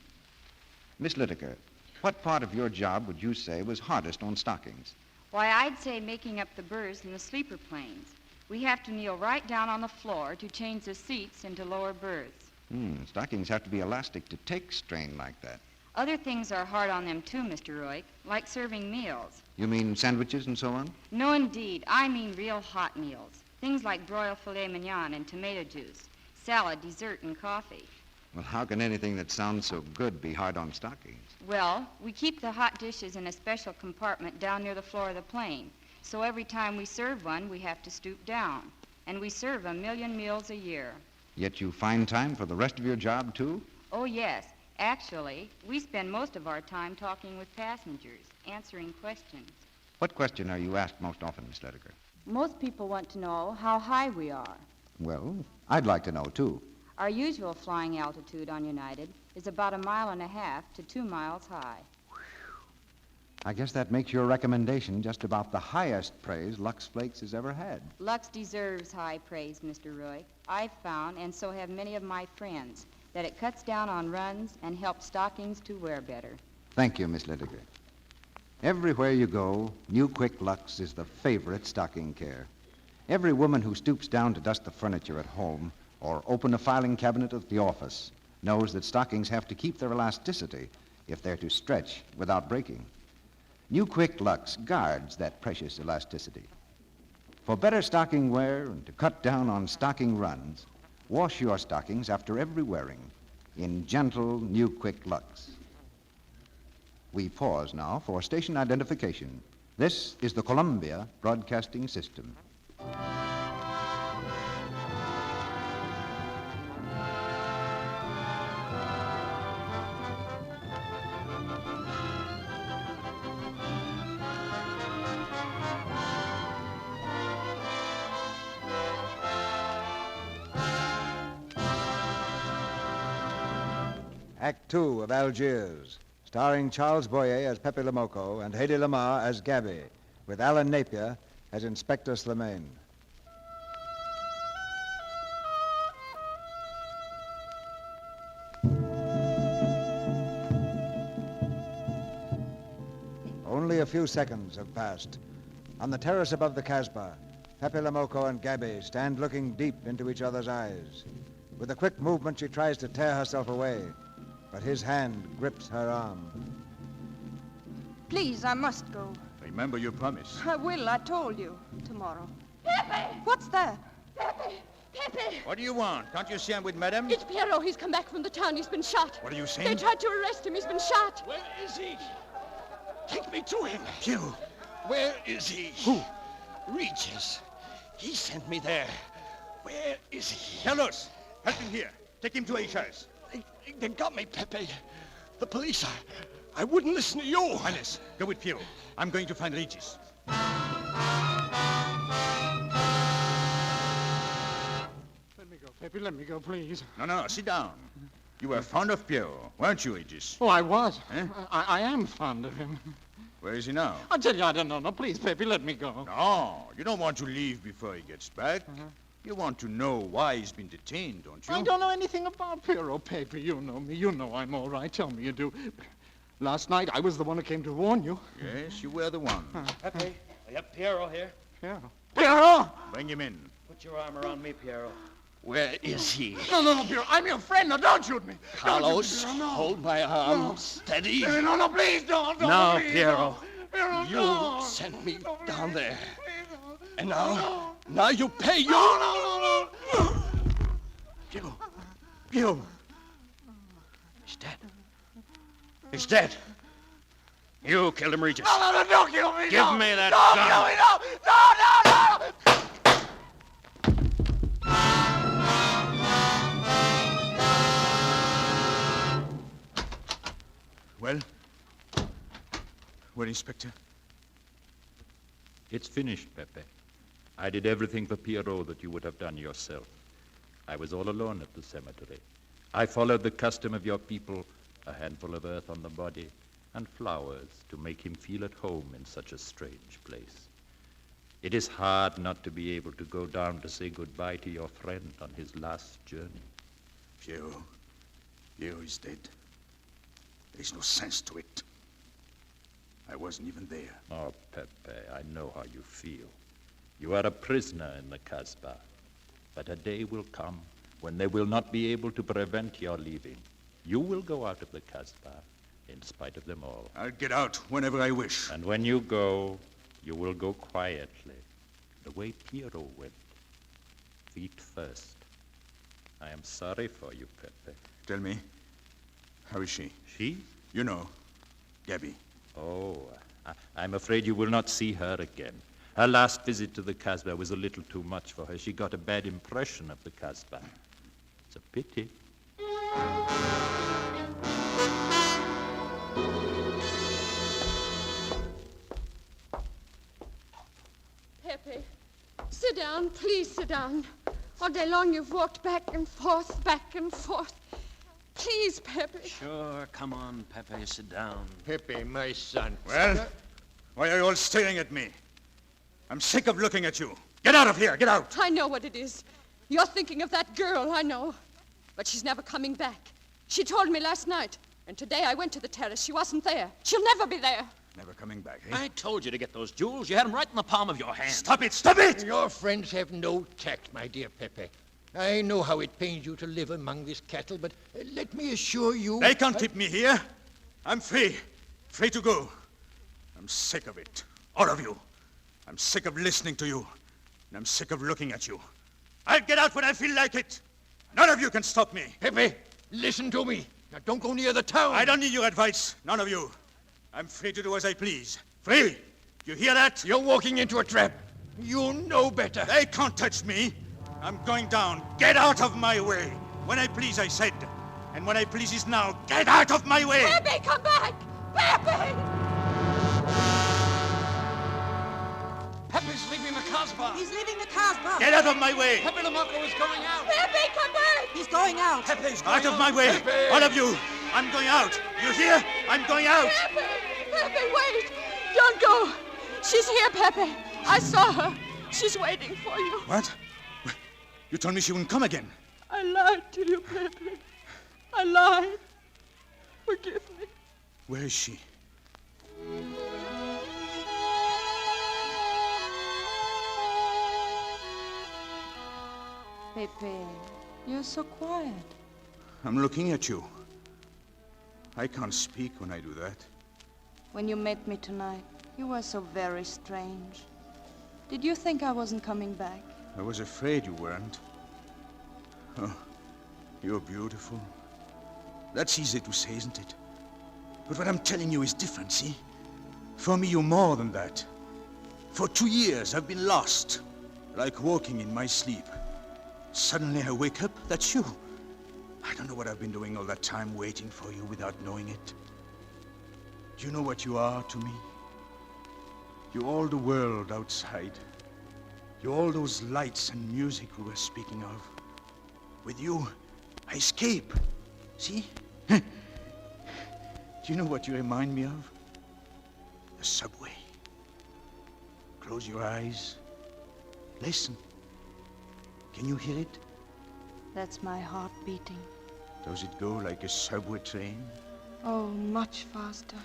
[SPEAKER 2] Miss Litiger, what part of your job would you say was hardest on stockings?
[SPEAKER 14] Why, I'd say making up the berths in the sleeper planes. We have to kneel right down on the floor to change the seats into lower berths.
[SPEAKER 2] Stockings have to be elastic to take strain like that.
[SPEAKER 14] Other things are hard on them too, Mr. Roy, like serving meals.
[SPEAKER 15] You mean sandwiches and so on?
[SPEAKER 14] No, indeed. I mean real hot meals. Things like broiled filet mignon and tomato juice, salad, dessert, and coffee.
[SPEAKER 15] Well, how can anything that sounds so good be hard on stockings?
[SPEAKER 14] Well, we keep the hot dishes in a special compartment down near the floor of the plane. So every time we serve one, we have to stoop down. And we serve 1 million meals a year.
[SPEAKER 15] Yet you find time for the rest of your job, too?
[SPEAKER 14] Oh, yes. Actually, we spend most of our time talking with passengers, answering questions.
[SPEAKER 15] What question are you asked most often, Miss Lediger?
[SPEAKER 14] Most people want to know how high we are.
[SPEAKER 15] Well, I'd like to know, too.
[SPEAKER 14] Our usual flying altitude on United is about 1.5 miles to 2 miles high.
[SPEAKER 15] I guess that makes your recommendation just about the highest praise Lux Flakes has ever had.
[SPEAKER 14] Lux deserves high praise, Mr. Roy. I've found, and so have many of my friends, that it cuts down on runs and helps stockings to wear better.
[SPEAKER 15] Thank you, Miss Lediger. Everywhere you go, New Quick Lux is the favorite stocking care. Every woman who stoops down to dust the furniture at home or open a filing cabinet at the office knows that stockings have to keep their elasticity if they're to stretch without breaking. New Quick Lux guards that precious elasticity. For better stocking wear and to cut down on stocking runs, wash your stockings after every wearing in gentle New Quick Lux. We pause now for station identification. This is the Columbia Broadcasting System.
[SPEAKER 2] Act Two of Algiers, starring Charles Boyer as Pepe Lamoko and Hedy Lamarr as Gabby, with Alan Napier as Inspector Slimane. Only a few seconds have passed. On the terrace above the Casbah, Pepe Lamoko and Gabby stand looking deep into each other's eyes. With a quick movement, she tries to tear herself away, but his hand grips her arm.
[SPEAKER 10] Please, I must go.
[SPEAKER 7] Remember your promise.
[SPEAKER 10] I will, I told you. Tomorrow.
[SPEAKER 8] Pepe!
[SPEAKER 10] What's that?
[SPEAKER 8] Pepe! Pepe!
[SPEAKER 7] What do you want? Can't you see I'm with Madame?
[SPEAKER 8] It's Pierrot. He's come back from the town. He's been shot.
[SPEAKER 7] What are you
[SPEAKER 8] They
[SPEAKER 7] saying?
[SPEAKER 8] tried to arrest him. He's been shot.
[SPEAKER 5] Where is he? Take me to him.
[SPEAKER 7] You.
[SPEAKER 5] Where is he?
[SPEAKER 7] Who?
[SPEAKER 5] Regis. He sent me there. Where is he?
[SPEAKER 7] Carlos, help him here. Take him to Algiers.
[SPEAKER 5] They got me, Pepe. The police. I wouldn't listen to you.
[SPEAKER 7] Hannes, go with Pierrot. I'm going to find Regis.
[SPEAKER 5] Let me go, Pepe. Let me go, please.
[SPEAKER 7] No, sit down. You were fond of Pierrot, weren't you, Regis?
[SPEAKER 5] Oh, I was.
[SPEAKER 7] Eh?
[SPEAKER 5] I am fond of him.
[SPEAKER 7] Where is he now?
[SPEAKER 5] I tell you, I don't know. No, please, Pepe, let me go.
[SPEAKER 7] No, you don't want to leave before he gets back. You want to know why he's been detained, don't you?
[SPEAKER 5] I don't know anything about Pierrot, Pepe. You know me. You know I'm all right. Tell me you do. Last night, I was the one who came to warn you.
[SPEAKER 7] Yes, you were the one.
[SPEAKER 16] Pepe, I have Pierrot here.
[SPEAKER 5] Pierrot? Pierrot!
[SPEAKER 7] Bring him in.
[SPEAKER 16] Put your arm around me, Pierrot.
[SPEAKER 5] Where is he? No, Pierrot. I'm your friend. Now, don't shoot me.
[SPEAKER 16] Carlos,
[SPEAKER 5] Don't shoot me, Pierrot, no.
[SPEAKER 16] hold my arm.
[SPEAKER 5] No.
[SPEAKER 16] Steady.
[SPEAKER 5] No, please don't.
[SPEAKER 16] No,
[SPEAKER 5] please,
[SPEAKER 16] Pierrot.
[SPEAKER 5] Pierrot,
[SPEAKER 16] You
[SPEAKER 5] no.
[SPEAKER 16] sent me down there. And now you pay. You.
[SPEAKER 5] No.
[SPEAKER 16] You. He's dead. He's dead. You killed him, Regis.
[SPEAKER 5] No, don't kill me.
[SPEAKER 16] Give me that
[SPEAKER 5] gun.
[SPEAKER 16] gun.
[SPEAKER 5] No.
[SPEAKER 7] Well? Well, Inspector?
[SPEAKER 4] It's finished, Pepe. I did everything for Pierrot that you would have done yourself. I was all alone at the cemetery. I followed the custom of your people, a handful of earth on the body, and flowers to make him feel at home in such a strange place. It is hard not to be able to go down to say goodbye to your friend on his last journey.
[SPEAKER 7] Pierrot is dead. There's no sense to it. I wasn't even there.
[SPEAKER 4] Oh, Pepe, I know how you feel. You are a prisoner in the Casbah. But a day will come when they will not be able to prevent your leaving. You will go out of the Casbah, in spite of them all.
[SPEAKER 7] I'll get out whenever I wish.
[SPEAKER 4] And when you go, you will go quietly, the way Pierrot went, feet first. I am sorry for you, Pepe.
[SPEAKER 7] Tell me, how is she?
[SPEAKER 4] She?
[SPEAKER 7] You know, Gabby.
[SPEAKER 4] Oh, I'm afraid you will not see her again. Her last visit to the Casbah was a little too much for her. She got a bad impression of the Casbah. It's a pity.
[SPEAKER 8] Pepe, sit down. Please sit down. All day long you've walked back and forth, back and forth. Please, Pepe.
[SPEAKER 9] Sure, come on, Pepe, sit down.
[SPEAKER 6] Pepe, my son.
[SPEAKER 7] Well, why are you all staring at me? I'm sick of looking at you. Get out of here, get out.
[SPEAKER 8] I know what it is. You're thinking of that girl, I know. But she's never coming back. She told me last night. And today I went to the terrace. She wasn't there. She'll never be there.
[SPEAKER 7] Never coming back, eh?
[SPEAKER 9] I told you to get those jewels. You had them right in the palm of your hand.
[SPEAKER 7] Stop it, stop it!
[SPEAKER 6] Your friends have no tact, my dear Pepe. I know how it pains you to live among this cattle, but let me assure you...
[SPEAKER 7] They can't keep me here. I'm free. Free to go. I'm sick of it. All of you. I'm sick of listening to you. And I'm sick of looking at you. I'll get out when I feel like it. None of you can stop me.
[SPEAKER 6] Pepe, listen to me. Now, don't go near the town.
[SPEAKER 7] I don't need your advice. None of you. I'm free to do as I please. Free. You hear that?
[SPEAKER 6] You're walking into a trap. You know better.
[SPEAKER 7] They can't touch me. I'm going down. Get out of my way. When I please, I said. And when I please is now. Get out of my way.
[SPEAKER 8] Pepe, come back! Pepe!
[SPEAKER 9] Pepe's leaving the Casbah.
[SPEAKER 17] He's leaving the Casbah.
[SPEAKER 7] Get out of my way.
[SPEAKER 9] Pepe Lamarco is going out.
[SPEAKER 8] Pepe, come back!
[SPEAKER 17] He's going out.
[SPEAKER 9] Pepe's going
[SPEAKER 7] out of my way.
[SPEAKER 9] Pepe.
[SPEAKER 7] All of you. I'm going out. You hear? I'm going out.
[SPEAKER 8] Pepe! Pepe, wait! Don't go! She's here, Pepe. I saw her. She's waiting for you.
[SPEAKER 7] What? You told me she wouldn't come again.
[SPEAKER 8] I lied to you, Pepe. I lied. Forgive me.
[SPEAKER 7] Where is she?
[SPEAKER 10] Pepe, you're so quiet.
[SPEAKER 7] I'm looking at you. I can't speak when I do that.
[SPEAKER 10] When you met me tonight, you were so very strange. Did you think I wasn't coming back?
[SPEAKER 7] I was afraid you weren't. Oh, you're beautiful. That's easy to say, isn't it? But what I'm telling you is different, see? For me, you're more than that. For 2 years, I've been lost, like walking in my sleep. Suddenly, I wake up, that's you. I don't know what I've been doing all that time waiting for you without knowing it. Do you know what you are to me? You're all the world outside. You're all those lights and music we were speaking of. With you, I escape. See? Do you know what you remind me of? The subway. Close your eyes. Listen. Can you hear it?
[SPEAKER 10] That's my heart beating.
[SPEAKER 7] Does it go like a subway train?
[SPEAKER 10] Oh, much faster.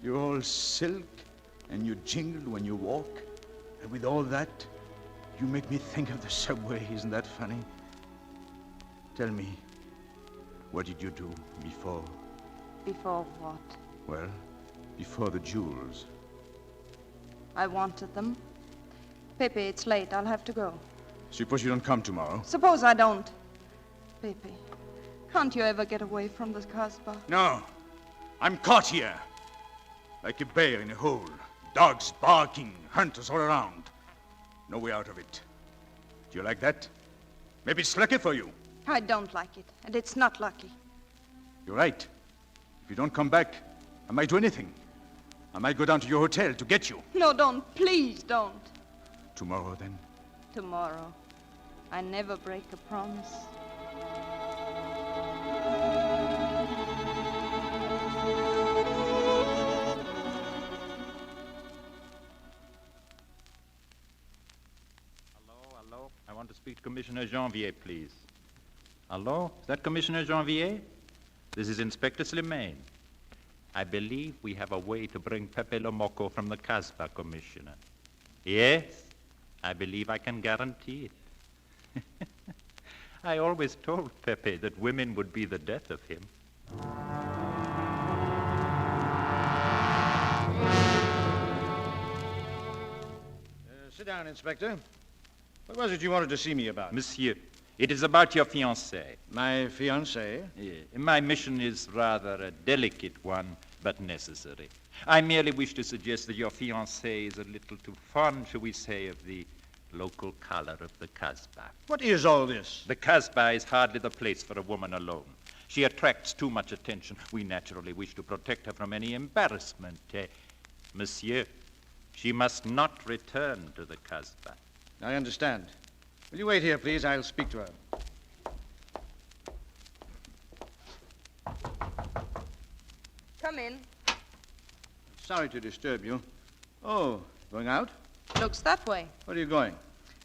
[SPEAKER 7] You're all silk, and you jingle when you walk. And with all that, you make me think of the subway. Isn't that funny? Tell me, what did you do before?
[SPEAKER 10] Before what?
[SPEAKER 7] Well, before the jewels.
[SPEAKER 10] I wanted them. Pepe, it's late. I'll have to go.
[SPEAKER 7] Suppose you don't come tomorrow.
[SPEAKER 10] Suppose I don't. Pepe, can't you ever get away from this Casbah?
[SPEAKER 7] No. I'm caught here. Like a bear in a hole. Dogs barking, hunters all around. No way out of it. Do you like that? Maybe it's lucky for you.
[SPEAKER 10] I don't like it, and it's not lucky.
[SPEAKER 7] You're right. If you don't come back, I might do anything. I might go down to your hotel to get you.
[SPEAKER 10] No, don't. Please don't.
[SPEAKER 7] Tomorrow, then?
[SPEAKER 10] Tomorrow. I never break a promise.
[SPEAKER 4] Hello? I want to speak to Commissioner Janvier, please. Hello? Is that Commissioner Janvier? This is Inspector Slimane. I believe we have a way to bring Pepe Lamarco from the Casbah, Commissioner. Yes, I believe I can guarantee it. I always told Pepe that women would be the death of him.
[SPEAKER 7] down, Inspector. What was it you wanted to see me about?
[SPEAKER 4] Monsieur, it is about your fiancée.
[SPEAKER 7] My fiancée?
[SPEAKER 4] Yeah. My mission is rather a delicate one, but necessary. I merely wish to suggest that your fiancée is a little too fond, shall we say, of the local color of the Casbah.
[SPEAKER 7] What is all this?
[SPEAKER 4] The Casbah is hardly the place for a woman alone. She attracts too much attention. We naturally wish to protect her from any embarrassment. Monsieur, she must not return to the Casbah.
[SPEAKER 7] I understand. Will you wait here, please? I'll speak to her.
[SPEAKER 10] Come in.
[SPEAKER 7] Sorry to disturb you. Oh, going out?
[SPEAKER 10] Looks that way.
[SPEAKER 7] Where are you going?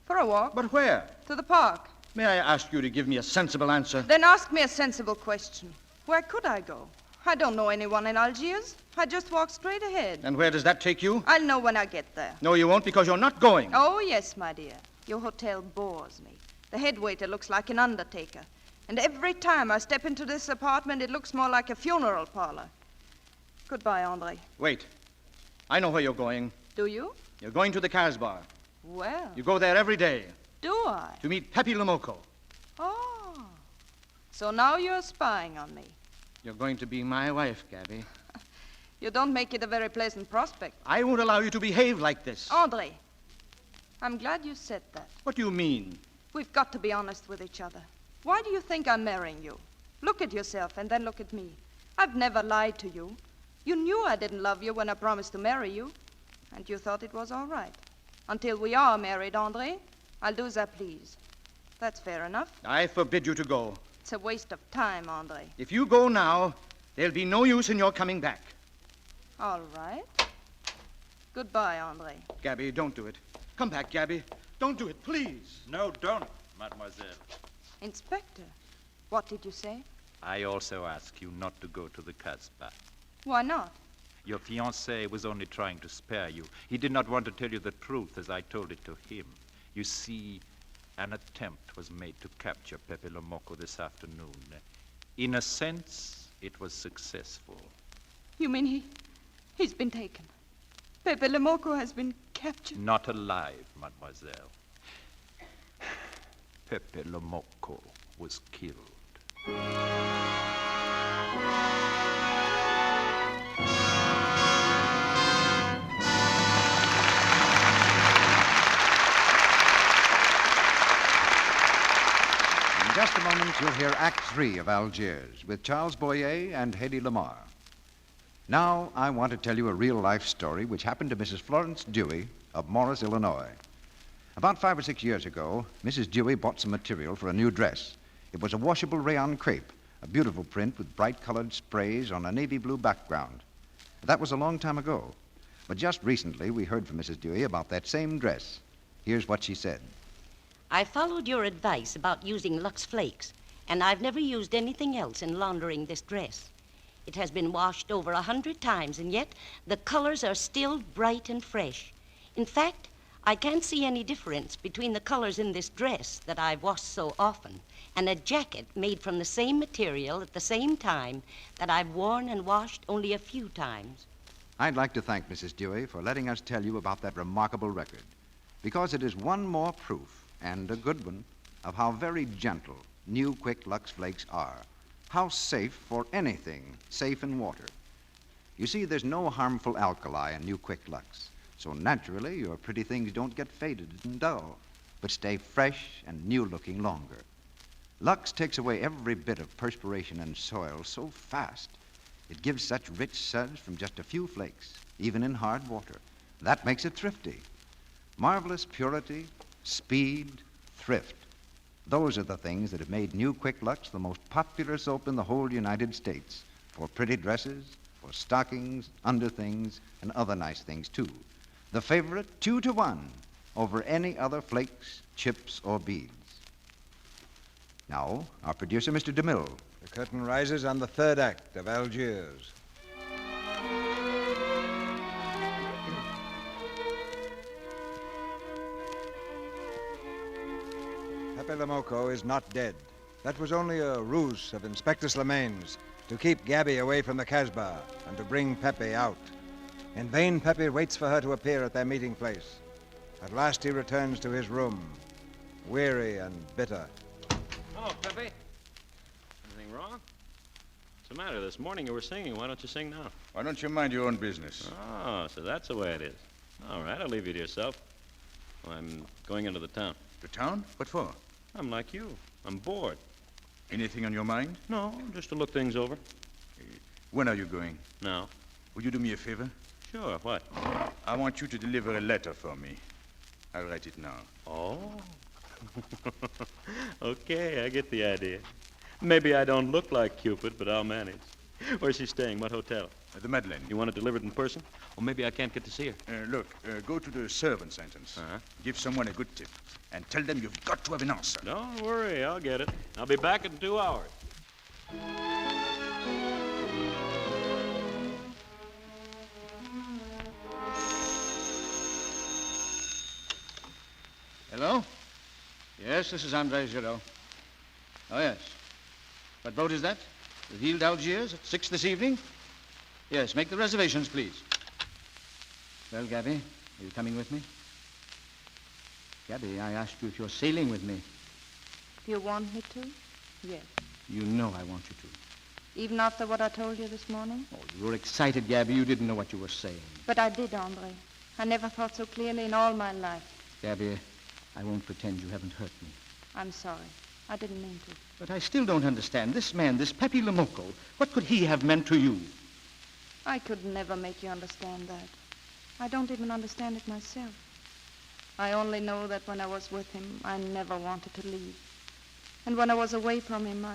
[SPEAKER 10] For a walk.
[SPEAKER 7] But where?
[SPEAKER 10] To the park.
[SPEAKER 7] May I ask you to give me a sensible answer?
[SPEAKER 10] Then ask me a sensible question. Where could I go? I don't know anyone in Algiers. I just walk straight ahead.
[SPEAKER 7] And where does that take you?
[SPEAKER 10] I'll know when I get there.
[SPEAKER 7] No, you won't, because you're not going.
[SPEAKER 10] Oh, yes, my dear. Your hotel bores me. The head waiter looks like an undertaker. And every time I step into this apartment, it looks more like a funeral parlor. Goodbye, Andre.
[SPEAKER 7] Wait. I know where you're going.
[SPEAKER 10] Do you?
[SPEAKER 7] You're going to the Casbah.
[SPEAKER 10] Well.
[SPEAKER 7] You go there every day.
[SPEAKER 10] Do I?
[SPEAKER 7] To meet Pepe Lomoco.
[SPEAKER 10] Oh. So now you're spying on me.
[SPEAKER 7] You're going to be my wife, Gabby.
[SPEAKER 10] You don't make it a very pleasant prospect.
[SPEAKER 7] I won't allow you to behave like this.
[SPEAKER 10] Andre, I'm glad you said that.
[SPEAKER 7] What do you mean?
[SPEAKER 10] We've got to be honest with each other. Why do you think I'm marrying you? Look at yourself and then look at me. I've never lied to you. You knew I didn't love you when I promised to marry you. And you thought it was all right. Until we are married, Andre, I'll do as I please. That's fair enough.
[SPEAKER 7] I forbid you to go.
[SPEAKER 10] It's a waste of time, Andre.
[SPEAKER 7] If you go now, there'll be no use in your coming back.
[SPEAKER 10] All right. Goodbye, Andre.
[SPEAKER 7] Gabby, don't do it. Come back, Gabby. Don't do it, please.
[SPEAKER 4] No, don't, mademoiselle.
[SPEAKER 10] Inspector, what did you say?
[SPEAKER 4] I also ask you not to go to the Casbah.
[SPEAKER 10] Why not?
[SPEAKER 4] Your fiancé was only trying to spare you. He did not want to tell you the truth as I told it to him. You see, an attempt was made to capture Pepe Lomoco this afternoon. In a sense, it was successful.
[SPEAKER 10] You mean he's been taken? Pepe Lomoco has been captured?
[SPEAKER 4] Not alive, mademoiselle. Pepe Lomoco was killed.
[SPEAKER 15] In just a moment, you'll hear Act 3 of Algiers with Charles Boyer and Hedy Lamarr. Now, I want to tell you a real-life story which happened to Mrs. Florence Dewey of Morris, Illinois. About 5 or 6 years ago, Mrs. Dewey bought some material for a new dress. It was a washable rayon crepe, a beautiful print with bright-colored sprays on a navy blue background. That was a long time ago. But just recently, we heard from Mrs. Dewey about that same dress. Here's what she said.
[SPEAKER 17] I followed your advice about using Lux Flakes, and I've never used anything else in laundering this dress. It has been washed over 100 times, and yet the colors are still bright and fresh. In fact, I can't see any difference between the colors in this dress that I've washed so often and a jacket made from the same material at the same time that I've worn and washed only a few times.
[SPEAKER 15] I'd like to thank Mrs. Dewey for letting us tell you about that remarkable record, because it is one more proof, and a good one, of how very gentle new Quick Lux Flakes are. How safe for anything safe in water. You see, there's no harmful alkali in new Quick Lux, so naturally your pretty things don't get faded and dull, but stay fresh and new-looking longer. Lux takes away every bit of perspiration and soil so fast. It gives such rich suds from just a few flakes, even in hard water. That makes it thrifty. Marvelous purity, speed, thrift. Those are the things that have made new Quick Lux the most popular soap in the whole United States, for pretty dresses, for stockings, underthings, and other nice things, too. The favorite 2-to-1 over any other flakes, chips, or beads. Now, our producer, Mr. DeMille.
[SPEAKER 2] The curtain rises on the third act of Algiers. Pepe Lomoco is not dead. That was only a ruse of Inspector Slimaine's to keep Gabby away from the Casbah and to bring Pepe out. In vain, Pepe waits for her to appear at their meeting place. At last he returns to his room, weary and bitter.
[SPEAKER 18] Hello, Pepe. Anything wrong? What's the matter? This morning you were singing. Why don't you sing now?
[SPEAKER 7] Why don't you mind your own business?
[SPEAKER 18] Oh, so that's the way it is. All right, I'll leave you to yourself. I'm going into the town.
[SPEAKER 7] The town? What for?
[SPEAKER 18] I'm like you. I'm bored.
[SPEAKER 7] Anything on your mind?
[SPEAKER 18] No, just to look things over.
[SPEAKER 7] When are you going?
[SPEAKER 18] Now.
[SPEAKER 7] Will you do me a favor?
[SPEAKER 18] Sure, what?
[SPEAKER 7] I want you to deliver a letter for me. I'll write it now.
[SPEAKER 18] Oh. Okay, I get the idea. Maybe I don't look like Cupid, but I'll manage. Where's she staying? What hotel?
[SPEAKER 7] The Madeleine.
[SPEAKER 18] You want it delivered in person? Or maybe I can't get to see her.
[SPEAKER 7] Look, go to the servants' entrance. Give someone a good tip. And tell them you've got to have an answer.
[SPEAKER 18] Don't worry, I'll get it. I'll be back in 2 hours.
[SPEAKER 5] Hello? Yes, this is Andre Giraud. Oh, yes. What boat is that? The Ville d'Algiers at 6 this evening? Yes, make the reservations, please. Well, Gabby, are you coming with me? Gabby, I asked you if you're sailing with me.
[SPEAKER 10] Do you want me to? Yes.
[SPEAKER 5] You know I want you to.
[SPEAKER 10] Even after what I told you this morning?
[SPEAKER 5] Oh, you were excited, Gabby. You didn't know what you were saying.
[SPEAKER 10] But I did, Andre. I never thought so clearly in all my life.
[SPEAKER 5] Gabby, I won't pretend you haven't hurt me.
[SPEAKER 10] I'm sorry. I didn't mean to.
[SPEAKER 5] But I still don't understand. This man, this Pepe Lamoco, what could he have meant to you?
[SPEAKER 10] I could never make you understand that. I don't even understand it myself. I only know that when I was with him, I never wanted to leave. And when I was away from him,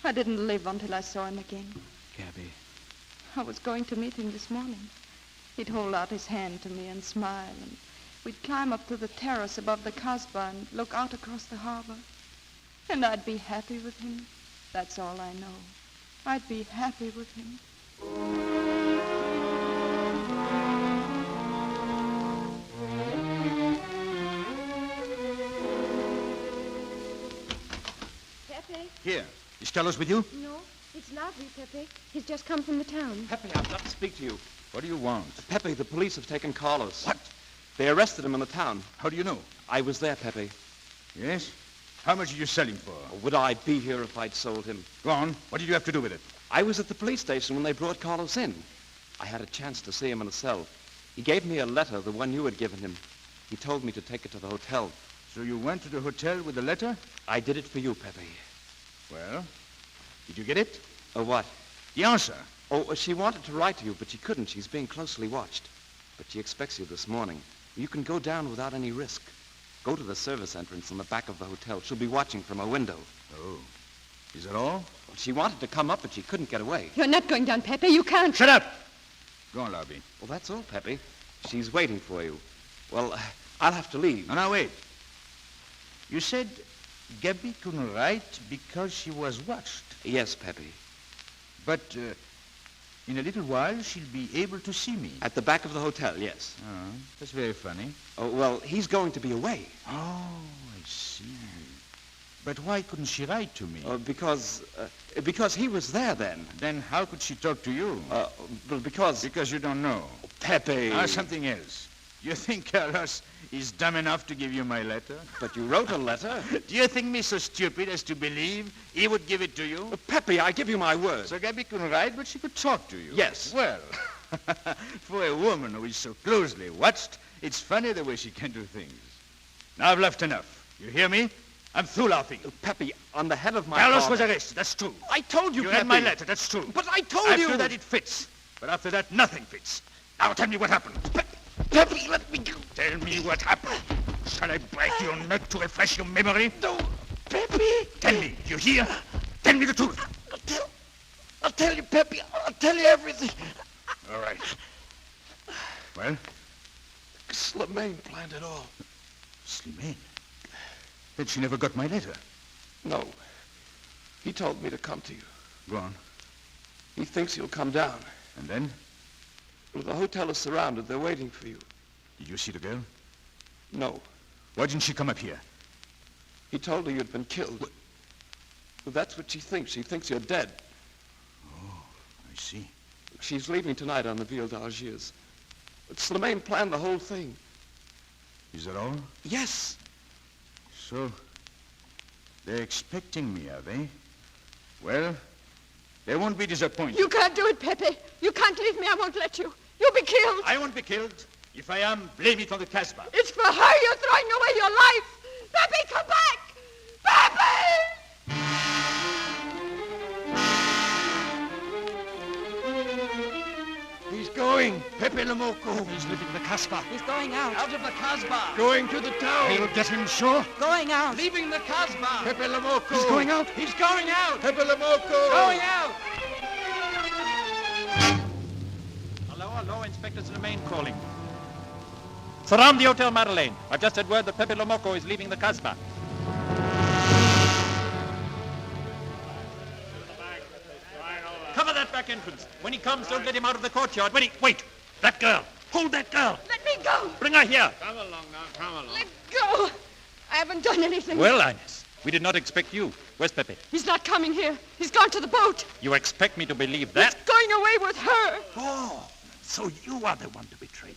[SPEAKER 10] I didn't live until I saw him again.
[SPEAKER 5] Gabby.
[SPEAKER 10] I was going to meet him this morning. He'd hold out his hand to me and smile, and we'd climb up to the terrace above the Casbah and look out across the harbor. And I'd be happy with him. That's all I know. I'd be happy with him.
[SPEAKER 12] Pepe?
[SPEAKER 7] Here. Is Carlos with you?
[SPEAKER 12] No, it's lovely, Pepe. He's just come from the town.
[SPEAKER 16] Pepe, I've got to speak to you.
[SPEAKER 7] What do you want?
[SPEAKER 16] Pepe, the police have taken Carlos.
[SPEAKER 7] What?
[SPEAKER 16] They arrested him in the town.
[SPEAKER 7] How do you know?
[SPEAKER 16] I was there, Pepe.
[SPEAKER 7] Yes? How much did you sell him for?
[SPEAKER 16] Would I be here if I'd sold him?
[SPEAKER 7] Go on. What did you have to do with it?
[SPEAKER 16] I was at the police station when they brought Carlos in. I had a chance to see him in a cell. He gave me a letter, the one you had given him. He told me to take it to the hotel.
[SPEAKER 7] So you went to the hotel with the letter?
[SPEAKER 16] I did it for you, Pepe.
[SPEAKER 7] Well, did you get it?
[SPEAKER 16] What?
[SPEAKER 7] The answer.
[SPEAKER 16] Oh, she wanted to write to you, but she couldn't. She's being closely watched. But she expects you this morning. You can go down without any risk. Go to the service entrance in the back of the hotel. She'll be watching from a window.
[SPEAKER 7] Oh. Is that all?
[SPEAKER 16] Well, she wanted to come up, but she couldn't get away.
[SPEAKER 12] You're not going down, Pepe. You can't.
[SPEAKER 7] Shut up! Go on, Larby.
[SPEAKER 16] Well, that's all, Pepe. She's waiting for you. Well, I'll have to leave.
[SPEAKER 7] No, now, wait. You said Gabby couldn't write because she was watched.
[SPEAKER 16] Yes, Pepe.
[SPEAKER 7] But in a little while, she'll be able to see me.
[SPEAKER 16] At the back of the hotel, yes.
[SPEAKER 7] Oh, that's very funny.
[SPEAKER 16] Oh, well, he's going to be away.
[SPEAKER 7] Oh, I see. But why couldn't she write to me?
[SPEAKER 16] Because he was there then.
[SPEAKER 7] Then how could she talk to you?
[SPEAKER 16] Well, because...
[SPEAKER 7] Because you don't know.
[SPEAKER 16] Pepe.
[SPEAKER 7] Something else. You think Carlos is dumb enough to give you my letter?
[SPEAKER 16] But you wrote a letter.
[SPEAKER 7] Do you think me so stupid as to believe he would give it to you?
[SPEAKER 16] Pepe, I give you my word.
[SPEAKER 7] So Gabby couldn't write, but she could talk to you?
[SPEAKER 16] Yes.
[SPEAKER 7] Well, for a woman who is so closely watched, it's funny the way she can do things. Now I've laughed enough. You hear me? I'm through laughing.
[SPEAKER 16] Pepe, on the head of my
[SPEAKER 7] Carlos
[SPEAKER 16] father...
[SPEAKER 7] was arrested, that's true.
[SPEAKER 16] I told you,
[SPEAKER 7] You
[SPEAKER 16] Pepe.
[SPEAKER 7] had my letter, that's true.
[SPEAKER 16] But I told you...
[SPEAKER 7] After that, it fits. But after that, nothing fits. Now tell me what happened.
[SPEAKER 16] Pepe, let me go.
[SPEAKER 7] Tell me what happened. Shall I break your neck to refresh your memory?
[SPEAKER 16] No, Pepe.
[SPEAKER 7] Tell me, do you hear? Tell me the truth.
[SPEAKER 16] I'll tell you, Pepe. I'll tell you everything.
[SPEAKER 7] All right. Well?
[SPEAKER 16] Slimane planned it all.
[SPEAKER 7] Slimane? Then she never got my letter.
[SPEAKER 16] No. He told me to come to you.
[SPEAKER 7] Go on.
[SPEAKER 16] He thinks you'll come down.
[SPEAKER 7] And then?
[SPEAKER 16] Well, the hotel is surrounded. They're waiting for you.
[SPEAKER 7] Did you see the girl?
[SPEAKER 16] No.
[SPEAKER 7] Why didn't she come up here?
[SPEAKER 16] He told her you'd been killed. Well, that's what she thinks. She thinks you're dead.
[SPEAKER 7] Oh, I see.
[SPEAKER 16] She's leaving tonight on the Ville d'Algiers. But Slimane planned the whole thing.
[SPEAKER 7] Is that all?
[SPEAKER 9] Yes.
[SPEAKER 7] So, they're expecting me, are they? Well, they won't be disappointed.
[SPEAKER 8] You can't do it, Pepe. You can't leave me. I won't let you. You'll be killed.
[SPEAKER 7] I won't be killed. If I am, blame it on the Casbah.
[SPEAKER 8] It's for her you're throwing away your life. Pepe, come back! Pepe!
[SPEAKER 6] He's going. Pepe Lamoko.
[SPEAKER 9] He's leaving the Casbah.
[SPEAKER 17] He's going out.
[SPEAKER 9] Out of the Casbah.
[SPEAKER 6] Going to the town.
[SPEAKER 7] They'll get him, sure.
[SPEAKER 17] Going out.
[SPEAKER 9] Leaving the Casbah.
[SPEAKER 6] Pepe Lamoko.
[SPEAKER 7] He's going out.
[SPEAKER 9] He's going out.
[SPEAKER 6] Pepe Lamoko.
[SPEAKER 9] Going out.
[SPEAKER 4] Hello, Inspector Tremaine calling. Surround the Hotel Madeleine. I've just had word that Pepe Lomoco is leaving the Casbah. Cover that back entrance. When he comes, don't let him out of the courtyard. Wait! That girl! Hold that girl!
[SPEAKER 8] Let me go!
[SPEAKER 4] Bring her here!
[SPEAKER 18] Come along now, come along.
[SPEAKER 8] Let go! I haven't done anything.
[SPEAKER 4] Well, Ines, we did not expect you. Where's Pepe?
[SPEAKER 8] He's not coming here. He's gone to the boat.
[SPEAKER 4] You expect me to believe that?
[SPEAKER 8] He's going away with her.
[SPEAKER 9] Oh, so you are the one to betray him.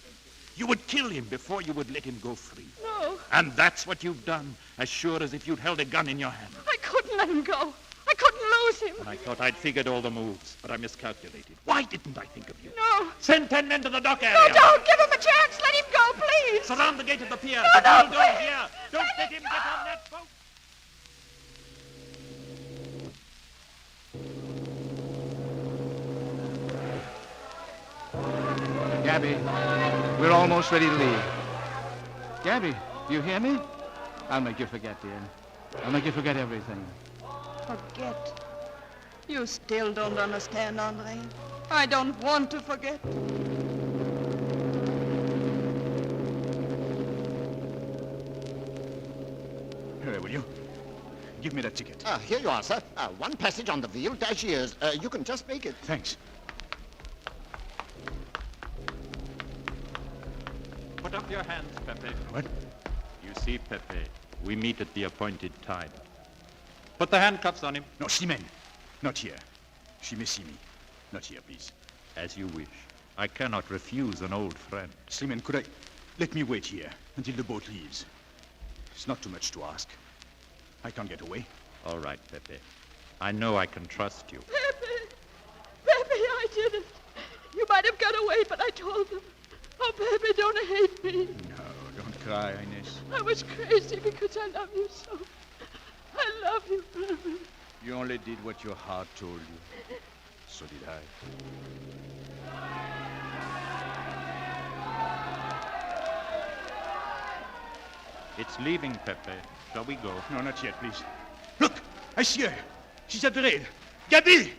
[SPEAKER 9] You would kill him before you would let him go free.
[SPEAKER 8] No,
[SPEAKER 9] And that's what you've done, as sure as if you'd held a gun in your hand.
[SPEAKER 8] I couldn't let him go. I couldn't lose him.
[SPEAKER 4] And I thought I'd figured all the moves, but I miscalculated.
[SPEAKER 9] Why didn't I think of you?
[SPEAKER 8] No.
[SPEAKER 4] Send 10 men to the dock area.
[SPEAKER 8] No, don't. Give him a chance. Let him go, please.
[SPEAKER 4] Surround the gate of the pier.
[SPEAKER 8] No, no,
[SPEAKER 4] Don't
[SPEAKER 8] please.
[SPEAKER 4] here. Don't let him get on that boat.
[SPEAKER 5] Gabby, we're almost ready to leave. Gabby, do you hear me? I'll make you forget, dear. I'll make you forget everything.
[SPEAKER 10] Forget? You still don't understand, Andre. I don't want to forget.
[SPEAKER 7] Here, will you? Give me that ticket.
[SPEAKER 3] Here you are, sir. One passage on the Ville d'Algiers. You can just make it.
[SPEAKER 7] Thanks.
[SPEAKER 4] Put up your hands, Pepe.
[SPEAKER 7] What?
[SPEAKER 4] You see, Pepe, we meet at the appointed time. Put the handcuffs on him.
[SPEAKER 7] No, Slimane. Not here. She may see me. Not here, please.
[SPEAKER 4] As you wish. I cannot refuse an old friend.
[SPEAKER 7] Slimane, could I... Let me wait here until the boat leaves. It's not too much to ask. I can't get away.
[SPEAKER 4] All right, Pepe. I know I can trust you.
[SPEAKER 8] Pepe, I did it. You might have got away, but I told them. Oh, Pepe, don't hate me.
[SPEAKER 7] No, don't cry, Ines.
[SPEAKER 8] I was crazy because I love you so. I love you, Pepe.
[SPEAKER 7] You only did what your heart told you. So did I.
[SPEAKER 4] It's leaving, Pepe. Shall we go?
[SPEAKER 7] No, not yet, please. Look! I see her. She's at the rail. Gabby!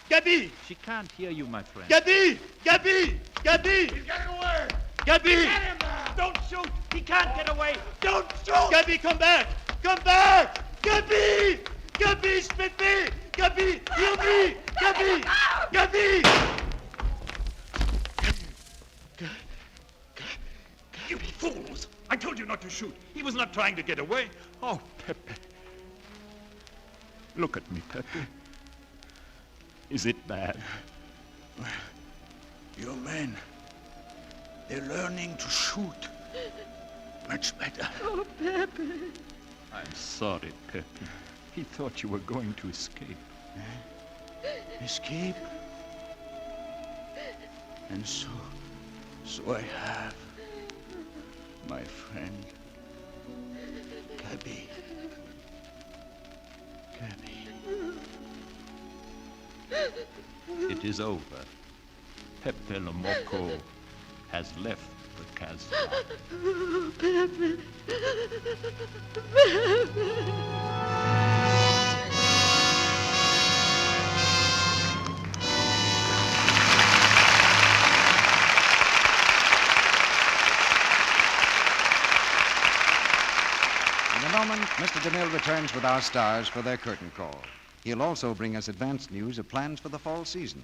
[SPEAKER 7] Gabby!
[SPEAKER 4] She can't hear you, my friend.
[SPEAKER 7] Gabby! Gabby! Gabby!
[SPEAKER 18] He's getting away.
[SPEAKER 7] Gabby!
[SPEAKER 18] Get him now.
[SPEAKER 7] Don't shoot! He can't get away! Don't shoot! Gabby, come back! Come back! Gabby! Gabby, spit me! Gabby, heal me! Gabby! Gabby!
[SPEAKER 9] You fools! I told you not to shoot. He was not trying to get away.
[SPEAKER 4] Oh, Pepe. Look at me, Pepe. Is it bad?
[SPEAKER 7] Your men, they're learning to shoot. Much better.
[SPEAKER 8] Oh, Pepe.
[SPEAKER 4] I'm sorry, Pepe. He thought you were going to escape.
[SPEAKER 7] Escape? And so I have, my friend, Gabby.
[SPEAKER 4] It is over. Pepe Lomoco has left the Casbah.
[SPEAKER 8] Oh, Pepe. Pepe.
[SPEAKER 15] Mr. DeMille returns with our stars for their curtain call. He'll also bring us advanced news of plans for the fall season.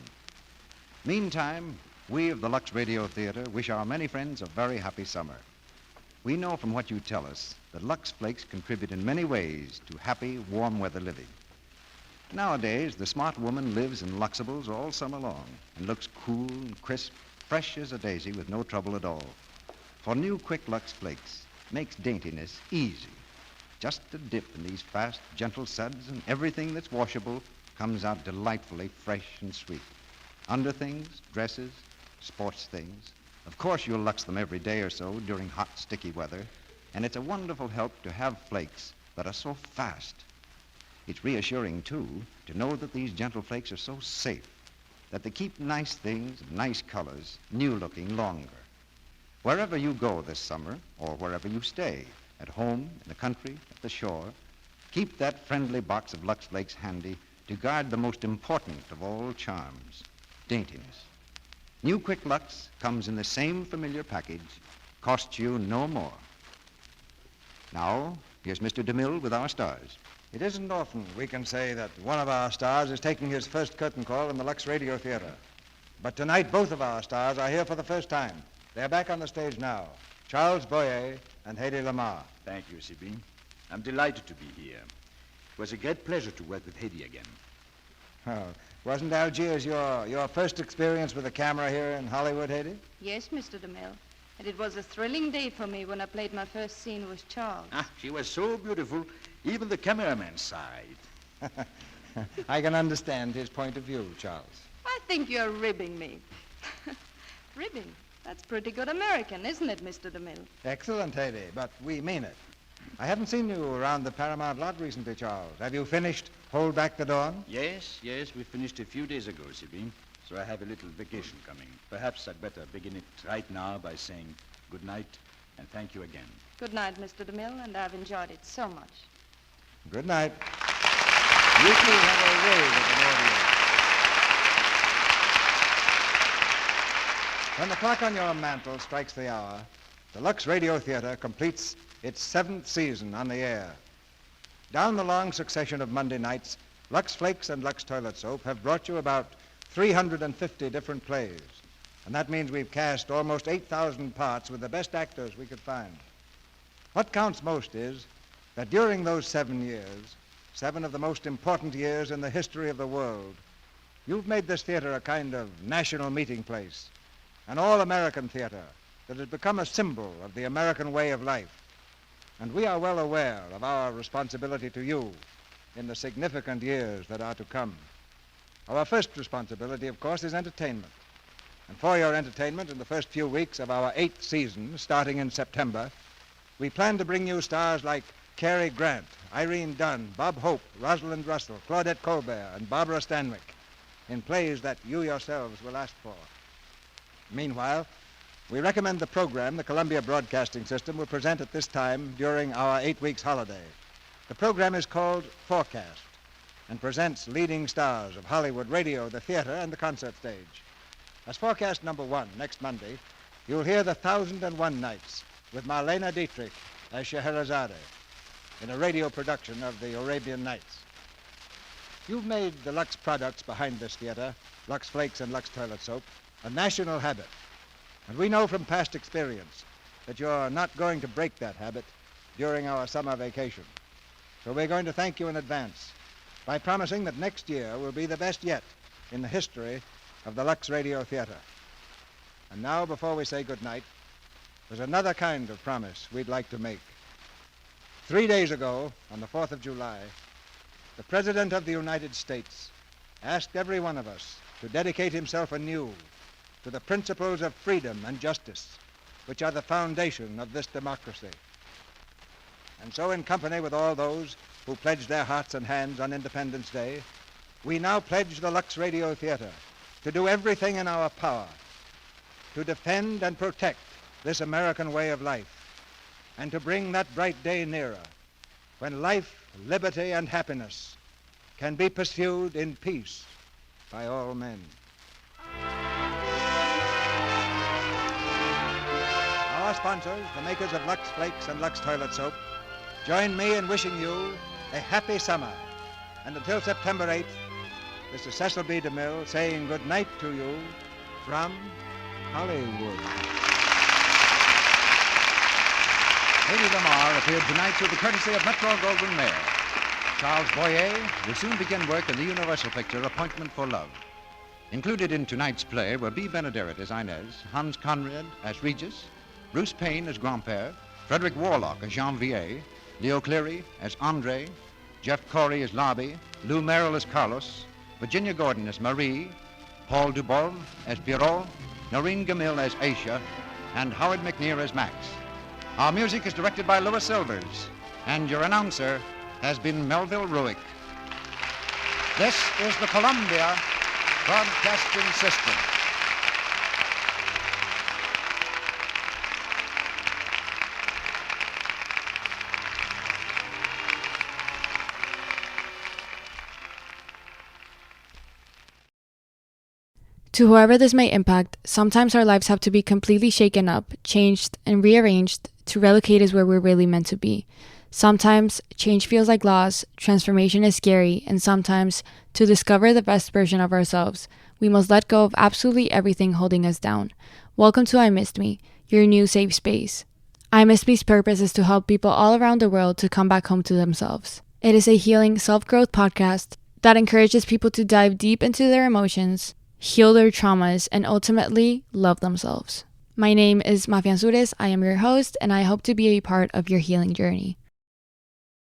[SPEAKER 15] Meantime, we of the Lux Radio Theater wish our many friends a very happy summer. We know from what you tell us that Lux Flakes contribute in many ways to happy, warm weather living. Nowadays, the smart woman lives in Luxables all summer long and looks cool and crisp, fresh as a daisy with no trouble at all. For new Quick Lux Flakes, makes daintiness easy. Just a dip in these fast, gentle suds, and everything that's washable comes out delightfully fresh and sweet. Underthings, dresses, sports things. Of course, you'll Lux them every day or so during hot, sticky weather, and it's a wonderful help to have flakes that are so fast. It's reassuring, too, to know that these gentle flakes are so safe, that they keep nice things, nice colors, new-looking longer. Wherever you go this summer, or wherever you stay, at home, in the country, at the shore, keep that friendly box of Lux Flakes handy to guard the most important of all charms, daintiness. New Quick Lux comes in the same familiar package, costs you no more. Now, here's Mr. DeMille with our stars.
[SPEAKER 2] It isn't often we can say that one of our stars is taking his first curtain call in the Lux Radio Theater. But tonight, both of our stars are here for the first time. They're back on the stage now. Charles Boyer and Hedy Lamarr.
[SPEAKER 7] Thank you, C.B. I'm delighted to be here. It was a great pleasure to work with Hedy again.
[SPEAKER 2] Oh, wasn't Algiers your first experience with a camera here in Hollywood, Hedy?
[SPEAKER 10] Yes, Mr. DeMille. And it was a thrilling day for me when I played my first scene with Charles.
[SPEAKER 7] She was so beautiful, even the cameraman sighed.
[SPEAKER 2] I can understand his point of view, Charles.
[SPEAKER 10] I think you're ribbing me. Ribbing? That's pretty good American, isn't it, Mr. DeMille?
[SPEAKER 2] Excellent, Hedy, but we mean it. I haven't seen you around the Paramount lot recently, Charles. Have you finished Hold Back the Dawn?
[SPEAKER 7] Yes, we finished a few days ago, C.B. So I have a little vacation coming. Perhaps I'd better begin it right now by saying good night and thank you again.
[SPEAKER 10] Good night, Mr. DeMille, and I've enjoyed it so much.
[SPEAKER 2] Good night. You two have a wave at the audience. When the clock on your mantel strikes the hour, the Lux Radio Theater completes its 7th season on the air. Down the long succession of Monday nights, Lux Flakes and Lux Toilet Soap have brought you about 350 different plays. And that means we've cast almost 8,000 parts with the best actors we could find. What counts most is that during those 7 years, 7 of the most important years in the history of the world, you've made this theater a kind of national meeting place, an all-American theater that has become a symbol of the American way of life. And we are well aware of our responsibility to you in the significant years that are to come. Our first responsibility, of course, is entertainment. And for your entertainment in the first few weeks of our 8th season, starting in September, we plan to bring you stars like Cary Grant, Irene Dunn, Bob Hope, Rosalind Russell, Claudette Colbert, and Barbara Stanwyck in plays that you yourselves will ask for. Meanwhile, we recommend the program the Columbia Broadcasting System will present at this time during our 8 weeks holiday. The program is called Forecast and presents leading stars of Hollywood radio, the theater, and the concert stage. As Forecast number 1 next Monday, you'll hear The 1001 Nights with Marlene Dietrich as Scheherazade in a radio production of the Arabian Nights. You've made the Lux products behind this theater, Lux Flakes and Lux Toilet Soap, a national habit. And we know from past experience that you're not going to break that habit during our summer vacation. So we're going to thank you in advance by promising that next year will be the best yet in the history of the Lux Radio Theater. And now, before we say good night, there's another kind of promise we'd like to make. 3 days ago, on the 4th of July, the President of the United States asked every one of us to dedicate himself anew to the principles of freedom and justice, which are the foundation of this democracy. And so, in company with all those who pledged their hearts and hands on Independence Day, we now pledge the Lux Radio Theater to do everything in our power to defend and protect this American way of life, and to bring that bright day nearer when life, liberty, and happiness can be pursued in peace by all men. Our sponsors, the makers of Lux Flakes and Lux Toilet Soap, join me in wishing you a happy summer. And until September 8th, this is Cecil B. DeMille saying good night to you from Hollywood.
[SPEAKER 15] Hedy Lamarr appeared tonight through the courtesy of Metro-Goldwyn-Mayer. Charles Boyer will soon begin work in the Universal picture Appointment for Love. Included in tonight's play were B. Benaderet as Inez, Hans Conrad as Regis, Bruce Payne as Grand-Père, Frederick Warlock as Janvier, Leo Cleary as Andre, Jeff Corey as Lobby, Lou Merrill as Carlos, Virginia Gordon as Marie, Paul Dubov as Pierrot, Noreen Gamil as Aisha, and Howard McNear as Max. Our music is directed by Louis Silvers, and your announcer has been Melville Ruick. This is the Columbia Broadcasting System.
[SPEAKER 1] To whoever this may impact, sometimes our lives have to be completely shaken up, changed, and rearranged to relocate us where we're really meant to be. Sometimes change feels like loss, transformation is scary, and sometimes, to discover the best version of ourselves, we must let go of absolutely everything holding us down. Welcome to I Missed Me, your new safe space. I Missed Me's purpose is to help people all around the world to come back home to themselves. It is a healing self-growth podcast that encourages people to dive deep into their emotions, heal their traumas, and ultimately love themselves. My name is Mafian Sures. I am your host, and I hope to be a part of your healing journey.